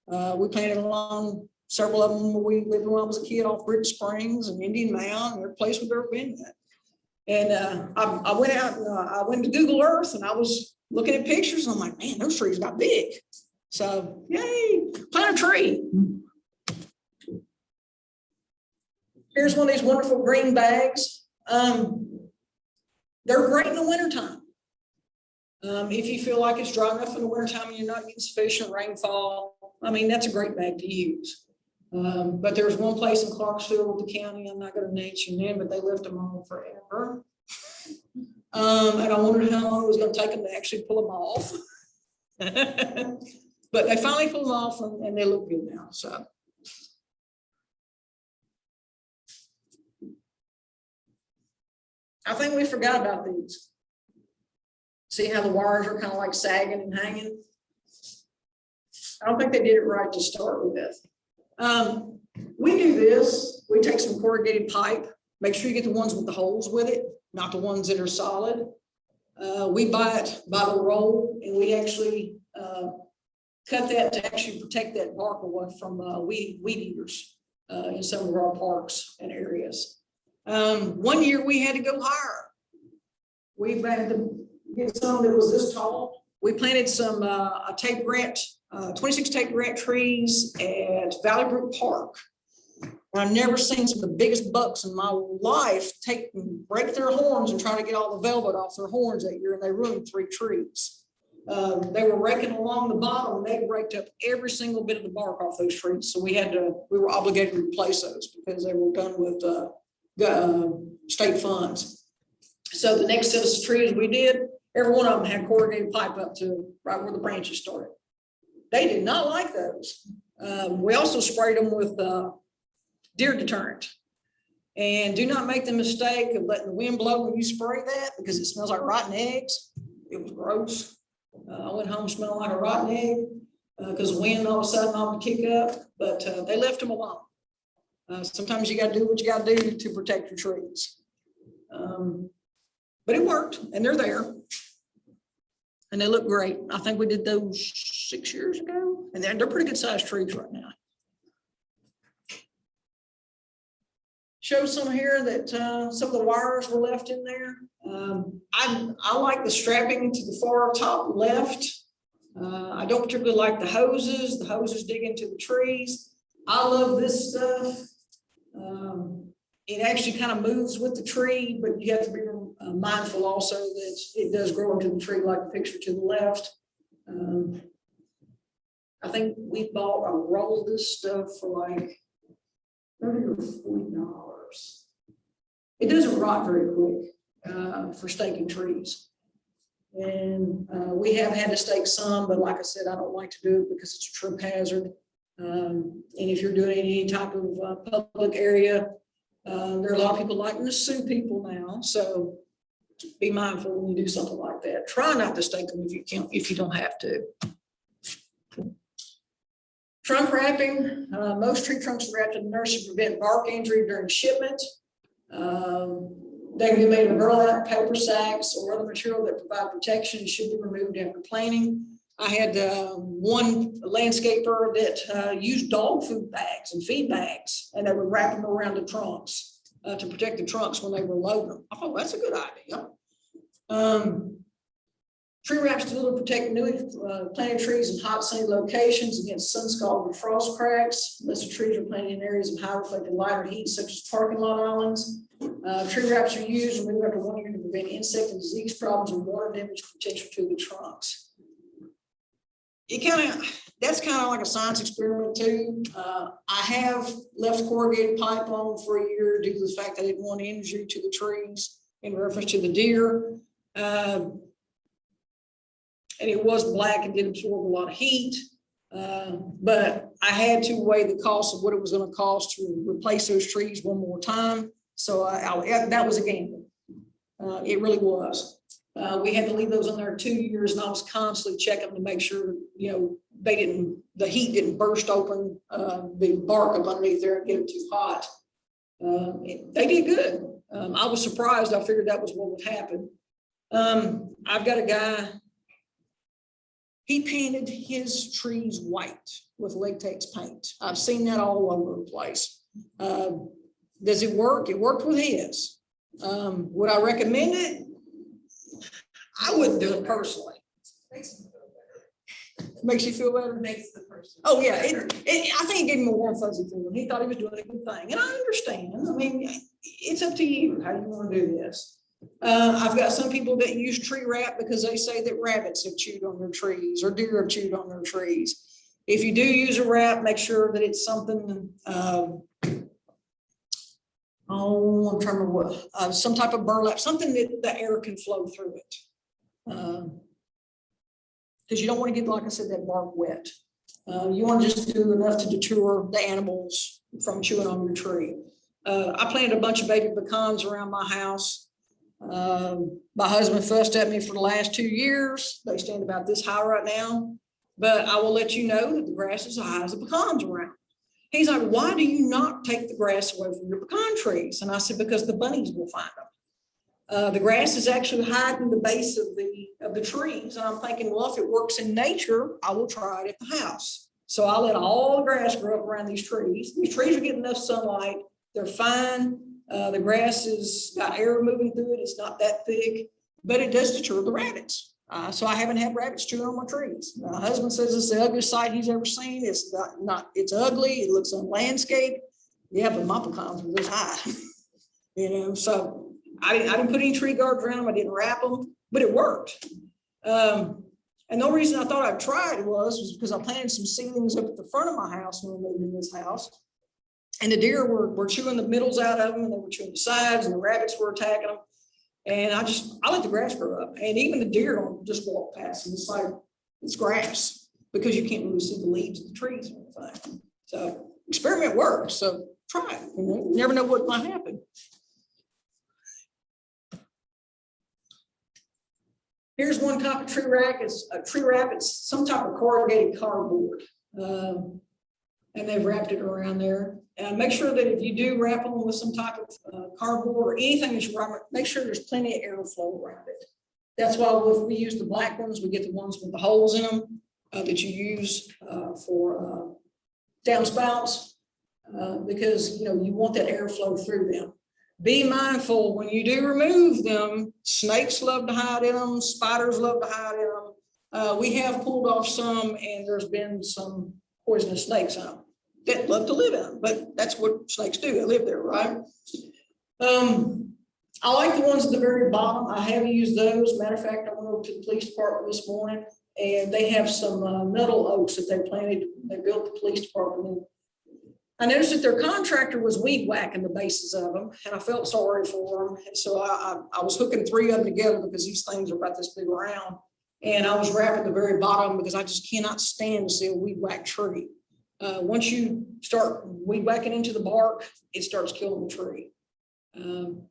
We planted along several of them where we lived when I was a kid, off Bridge Springs and Indian Mound, and every place we've ever been at. And I went out and I went to Google Earth, and I was looking at pictures, and I'm like, man, those trees got big. So, yay, plant a tree. Here's one of these wonderful green bags. They're great in the wintertime. If you feel like it's dry enough in the wintertime and you're not getting sufficient rainfall, I mean, that's a great bag to use. But there's one place in Clarksville with the county, I'm not going to mention them, but they left them on forever. And I wondered how long it was going to take them to actually pull them off. But they finally pulled them off, and they look good now. So. I think we forgot about these. See how the wires are kind of like sagging and hanging? I don't think they did it right to start with. We do this. We take some corrugated pipe. Make sure you get the ones with the holes with it, not the ones that are solid. We buy it by the roll, and we actually cut that to actually protect that bark away from weed eaters in some of our parks and areas. One year we had to go higher. We had to get some that was this tall. We planted some a tape grant, 26 tape grant trees at Valley Brook Park. I've never seen some of the biggest bucks in my life break their horns and try to get all the velvet off their horns that year, and they ruined 3 trees. They were raking along the bottom, and they raked up every single bit of the bark off those trees. So we were obligated to replace those because they were done with state funds. So the next set of trees we did, every one of them had corrugated pipe up to right where the branches started. They did not like those. We also sprayed them with deer deterrent. And do not make the mistake of letting the wind blow when you spray that, because it smells like rotten eggs. It was gross. I went home smelling like a rotten egg because the wind all of a sudden ought to kick up, but they left them alone. Sometimes you got to do what you got to do to protect your trees. But it worked, and they're there. And they look great. I think we did those 6 years ago, and they're pretty good sized trees right now. Show some here that some of the wires were left in there. I like the strapping to the far top left. I don't particularly like the hoses. The hoses dig into the trees. I love this stuff. It actually kind of moves with the tree, but you have to be mindful also that it does grow into the tree, like the picture to the left. I think we bought a roll of this stuff for like $30 or $40. It doesn't rot very quick for staking trees. And we have had to stake some, but like I said, I don't like to do it because it's a trip hazard. And if you're doing any type of public area, there are a lot of people liking to sue people now. So be mindful when you do something like that. Try not to stake them if you don't have to. Trunk wrapping, most tree trunks are wrapped in nursery to prevent bark injury during shipment. They can be made of burlap, paper sacks, or other material that provide protection and should be removed after planting. I had one landscaper that used dog food bags and feed bags, and they would wrap them around the trunks to protect the trunks when they were loading them. I thought, well, that's a good idea. Tree wraps to protect newly planted trees in hot, sunny locations against sun scald and frost cracks. Unless the trees are planted in areas of high reflected light or heat, such as parking lot islands. Tree wraps are used and moved after 1 year to prevent insect and disease problems and water damage potential to the trunks. That's kind of like a science experiment too. I have left corrugated pipe on for a year due to the fact that I didn't want injury to the trees in reference to the deer. And it was black and did absorb a lot of heat. But I had to weigh the cost of what it was going to cost to replace those trees one more time. So that was a gamble. It really was. We had to leave those on there 2 years, and I was constantly checking to make sure, the heat didn't burst open the bark up underneath there and get it too hot. They did good. I was surprised. I figured that was what would happen. I've got a guy. He painted his trees white with latex paint. I've seen that all over the place. Does it work? It worked with his. Would I recommend it? I wouldn't do it personally. Makes you feel better? Makes the person. Oh, yeah. I think it gave him a warm, fuzzy feeling. He thought he was doing a good thing. And I understand. I mean, it's up to you how you want to do this. I've got some people that use tree wrap because they say that rabbits have chewed on their trees or deer have chewed on their trees. If you do use a wrap, make sure that it's something, I'm trying to remember what, some type of burlap, something that the air can flow through it. Because you don't want to get, like I said, that bark wet. You want to just do enough to deter the animals from chewing on your tree. I planted a bunch of baby pecans around my house. My husband fussed at me for the last 2 years. They stand about this high right now, but I will let you know that the grass is as high as the pecans around. He's like, why do you not take the grass away from your pecan trees? And I said, because the bunnies will find them. The grass is actually hiding the base of the trees. And I'm thinking, well, if it works in nature, I will try it at the house. So I let all the grass grow up around these trees. These trees are getting enough sunlight. They're fine. The grass has got air moving through it. It's not that thick, but it does deter the rabbits. So I haven't had rabbits chewing on my trees. My husband says it's the ugliest sight he's ever seen. It's not it's ugly. It looks unlandscaped. Yeah, but my pecans were this high. So I didn't put any tree guards around them. I didn't wrap them, but it worked. And the only reason I thought I'd try it was because I planted some seedlings up at the front of my house when we moved in this house. And the deer were chewing the middles out of them, and they were chewing the sides, and the rabbits were attacking them. And I let the grass grow up. And even the deer don't just walk past them. It's like, it's grass because you can't really see the leaves of the trees and everything. So experiment works. So try it. You never know what might happen. Here's one type of tree wrap. It's a tree wrap. It's some type of corrugated cardboard. And they've wrapped it around there. And make sure that if you do wrap them with some type of cardboard or anything that you wrap, make sure there's plenty of airflow around it. That's why if we use the black ones, we get the ones with the holes in them that you use for downspouts because you want that airflow through them. Be mindful when you do remove them. Snakes love to hide in them. Spiders love to hide in them. We have pulled off some, and there's been some poisonous snakes on them that love to live in them, but that's what snakes do. They live there, right? I like the ones at the very bottom. I have used those. Matter of fact, I went over to the police department this morning, and they have some metal oaks that they planted. They built the police department. I noticed that their contractor was weed whacking the bases of them, and I felt sorry for them. And so I was hooking 3 of them together because these things are about this big around. And I was wrapping the very bottom because I just cannot stand to see a weed whack tree. Once you start weed whacking into the bark, it starts killing the tree.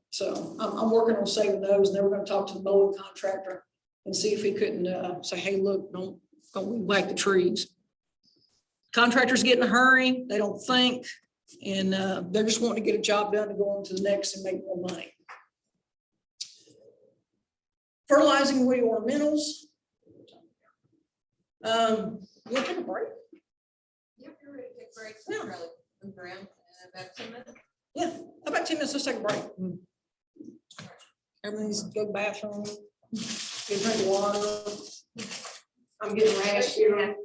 So I'm working on saving those, and then we're going to talk to the mowing contractor and see if he couldn't say, hey, look, don't weed whack the trees. Contractors get in a hurry, they don't think, and they're just wanting to get a job done to go on to the next and make more money. Fertilizing woody ornamentals. You want to take a break? Yep, you're ready to take breaks. Yeah. Really move around in about 10 minutes. Yeah, about 10 minutes, let's take a break. Everybody's go to the bathroom, get a drink of water. I'm getting rash here.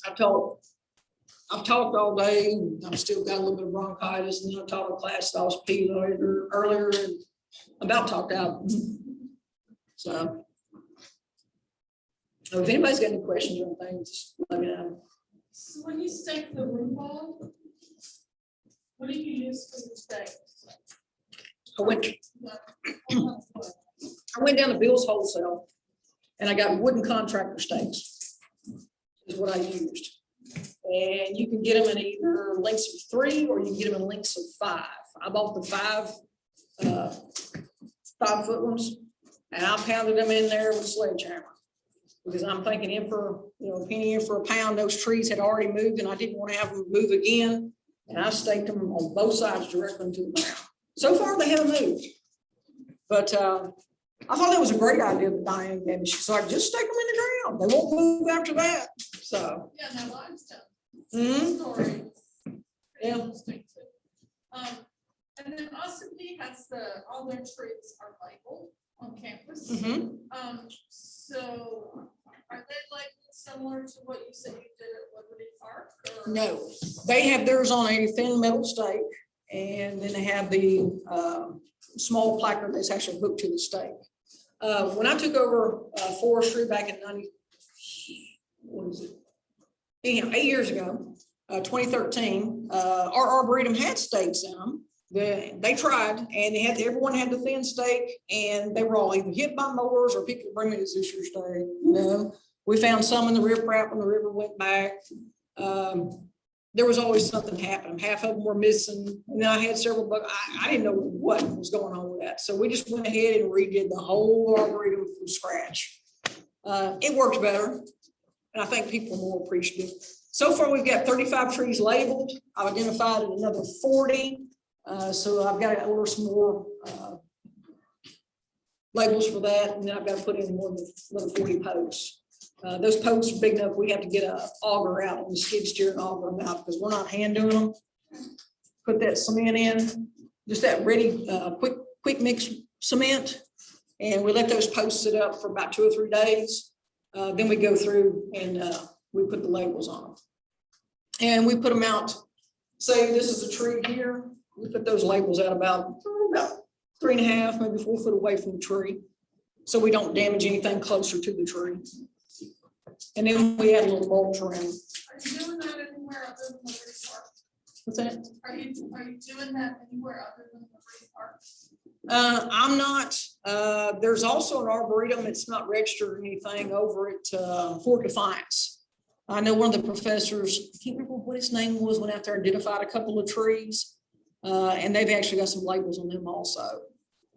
I've talked all day, and I've still got a little bit of bronchitis, and then I taught a class that I was peeing earlier and about talked out. So if anybody's got any questions or anything, just let me know. So when you stake the roof wall, what do you use for the stake? I went down to Bill's Wholesale and I got wooden contractor stakes is what I used. And you can get them in either lengths of 3 or you can get them in lengths of 5. I bought the 5-foot ones and I pounded them in there with a sledgehammer. Because I'm thinking in for, a penny in for a pound, those trees had already moved and I didn't want to have them move again. And I staked them on both sides directly into the ground. So far, they haven't moved. But I thought that was a great idea that Diane gave me. She's like, just stake them in the ground. They won't move after that. So. Yeah, no limestone. Mhm. Story. Yeah. Interesting too. And then Austin P has all their trees are labeled on campus. Mhm. So are they like similar to what you said you did at Liberty Park? Or? No, they have theirs on a thin metal stake, and then they have the small placard that's actually hooked to the stake. When I took over forestry back in 8 years ago, 2013, our arboretum had stakes in them. They tried, and everyone had the thin stake, and they were all either hit by mowers or people bring me this issue stake. We found some in the riprap when the river went back. There was always something happening. Half of them were missing, and then I had several bugs. I didn't know what was going on with that, so we just went ahead and redid the whole arboretum from scratch. It worked better, and I think people are more appreciative. So far, we've got 35 trees labeled. I've identified another 40. So I've got to order some more labels for that, and then I've got to put in more than another 40 posts. Those posts are big enough. We have to get an auger out on the skid steer and auger them out because we're not hand doing them. Put that cement in, just that ready, quick mix cement, and we let those posts sit up for about 2 or 3 days. Then we go through and we put the labels on them, and we put them out. Say this is a tree here. We put those labels out about 3.5, maybe 4 foot away from the tree, so we don't damage anything closer to the tree. And then we add a little mulch around. Are you doing that anywhere other than Liberty Park? What's that? Are you doing that anywhere other than Liberty Park? I'm not. There's also an arboretum. It's not registered or anything over at Fort Defiance. I know one of the professors, I can't remember what his name was, went out there and identified a couple of trees. And they've actually got some labels on them also.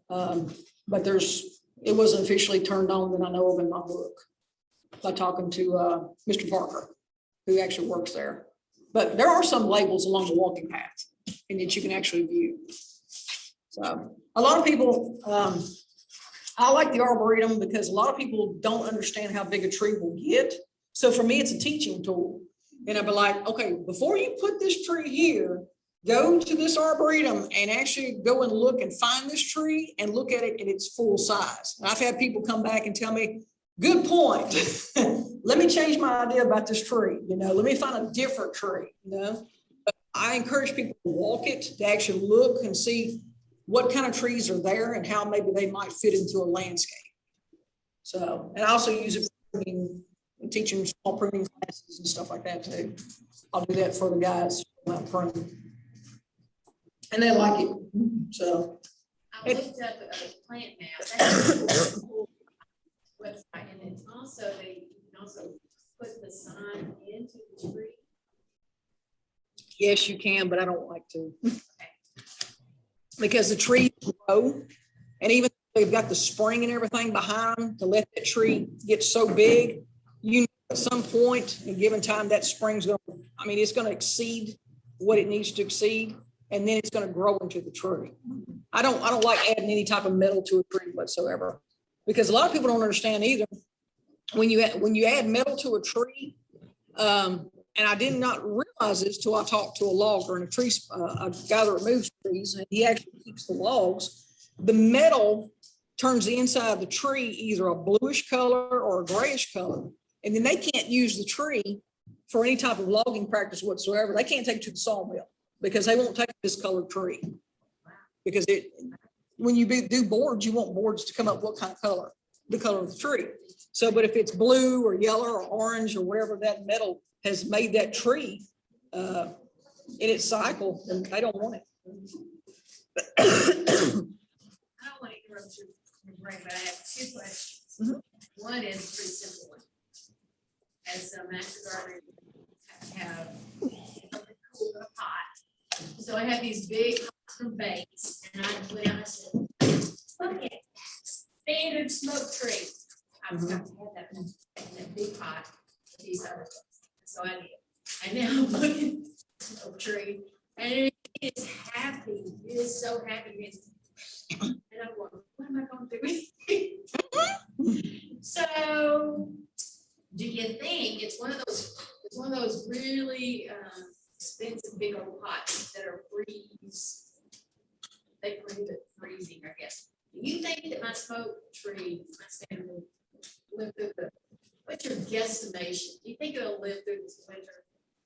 But it wasn't officially turned on that I know of in my book by talking to Mr. Parker, who actually works there. But there are some labels along the walking path and that you can actually view. So a lot of people, I like the Arboretum because a lot of people don't understand how big a tree will get. So for me, it's a teaching tool. And I'd be like, okay, before you put this tree here, go to this Arboretum and actually go and look and find this tree and look at it in its full size. And I've had people come back and tell me, good point. Let me change my idea about this tree. Let me find a different tree. But I encourage people to walk it, to actually look and see what kind of trees are there and how maybe they might fit into a landscape. So, and I also use it for, teach them small pruning classes and stuff like that too. I'll do that for the guys, pruning. And they like it, so. I looked up a plant now. That's a cool website, and it's also, you can also put the sign into the tree. Yes, you can, but I don't like to. Because the trees grow, and even though they've got the spring and everything behind them to let that tree get so big, you know, at some point in given time, that spring's gonna, I mean, it's gonna exceed what it needs to exceed, and then it's gonna grow into the tree. I don't like adding any type of metal to a tree whatsoever, because a lot of people don't understand either. When you add metal to a tree, and I did not realize this till I talked to a logger and a guy that removes trees, and he actually keeps the logs. The metal turns the inside of the tree either a bluish color or a grayish color, and then they can't use the tree for any type of logging practice whatsoever. They can't take it to the sawmill because they won't take this colored tree. Because when you do boards, you want boards to come up what kind of color, the color of the tree. So, but if it's blue or yellow or orange or whatever that metal has made that tree in its cycle, then they don't want it. I don't want to interrupt your brain, but I have two questions. Mhm. One is a pretty simple one. As a master gardener, have a pot. So I have these big pots from base, and I went out and I said, look at that standard smoke tree. I've got to have that in that big pot with these other ones. So I did. And now I'm looking at the smoke tree, and it is happy. It is so happy. And I'm going, what am I going to do? So, do you think it's one of those really expensive big old pots that are they prohibit freezing, I guess. Do you think that my smoke tree, my stand will live through what's your guesstimation? Do you think it'll live through this winter?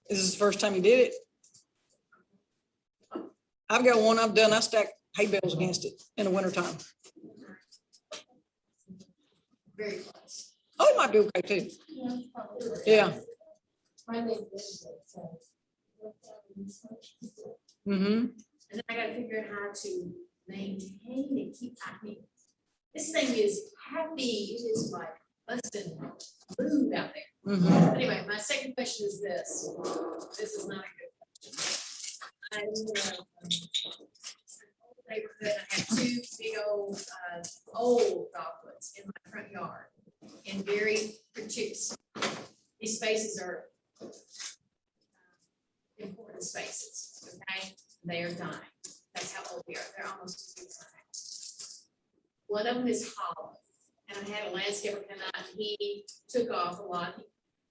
This is the first time you did it. I've got one I've done. I stacked hay bales against it in the wintertime. Very close. Oh, it might be okay too. Yeah. Mm-hmm. And then I gotta figure out how to maintain and keep, I mean, this thing is happy. It is like busting mood out there. Mm-hmm. Anyway, my second question is this. This is not a good question. I have two big old dogwoods in my front yard in very particular. These spaces are important spaces, okay? They are dying. That's how old they are. They're almost as big as my house. One of them is hollow, and I had a landscaper come out, and he took off a lot.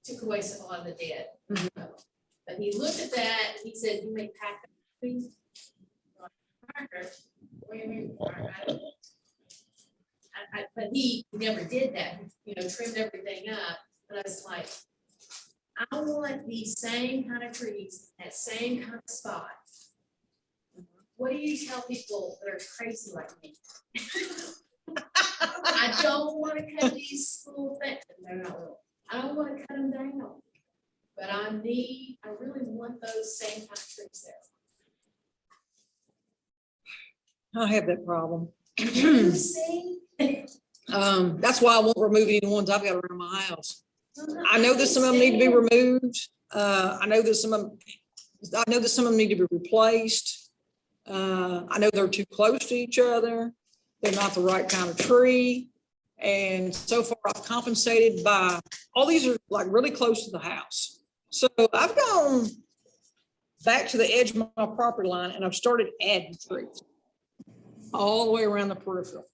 He took away a lot of the dead. But he looked at that, and he said, "You may pack them, please." But he never did that. You know, trimmed everything up. But I was like, I want these same kind of trees, that same kind of spot. What do you tell people that are crazy like me? I don't want to cut these little things. They're not little. I don't want to cut them down. But I really want those same kind of trees there. I have that problem. See? That's why I won't remove any ones I've got around my house. I know that some of them need to be removed. I know that some of them need to be replaced. I know they're too close to each other. They're not the right kind of tree. And so far I've compensated by, all these are like really close to the house. So I've gone back to the edge of my property line and I've started adding trees all the way around the peripheral.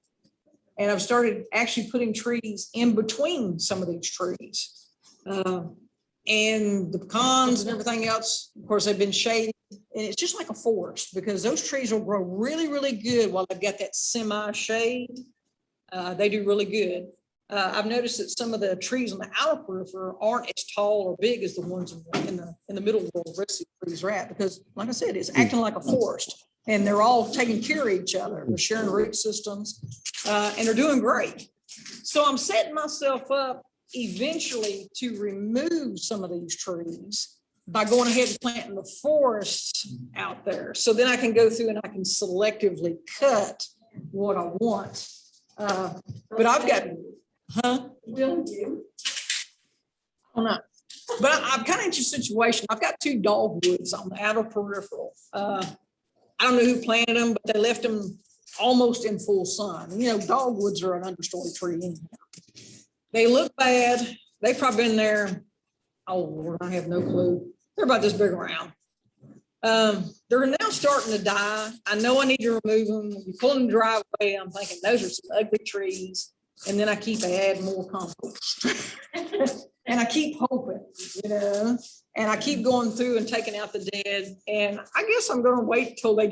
And I've started actually putting trees in between some of these trees. And the pecans and everything else, of course, they've been shaded. And it's just like a forest because those trees will grow really, really good while they've got that semi-shade. They do really good. I've noticed that some of the trees on the outer periphery aren't as tall or big as the ones in the middle where the rest of the trees are at. Because like I said, it's acting like a forest. And they're all taking care of each other. They're sharing root systems, and they're doing great. So I'm setting myself up eventually to remove some of these trees by going ahead and planting the forests out there. So then I can go through and I can selectively cut what I want. But I've got, Will you? I don't know. But I'm kind of in your situation. I've got 2 dogwoods on the outer peripheral. I don't know who planted them, but they left them almost in full sun. You know, dogwoods are an understory tree anyhow. They look bad. They've probably been there, oh Lord, I have no clue. They're about this big around. They're now starting to die. I know I need to remove them. You pull them in the driveway, I'm thinking those are some ugly trees. And then I keep adding more compost. And I keep hoping, you know, and I keep going through and taking out the dead. And I guess I'm gonna wait till they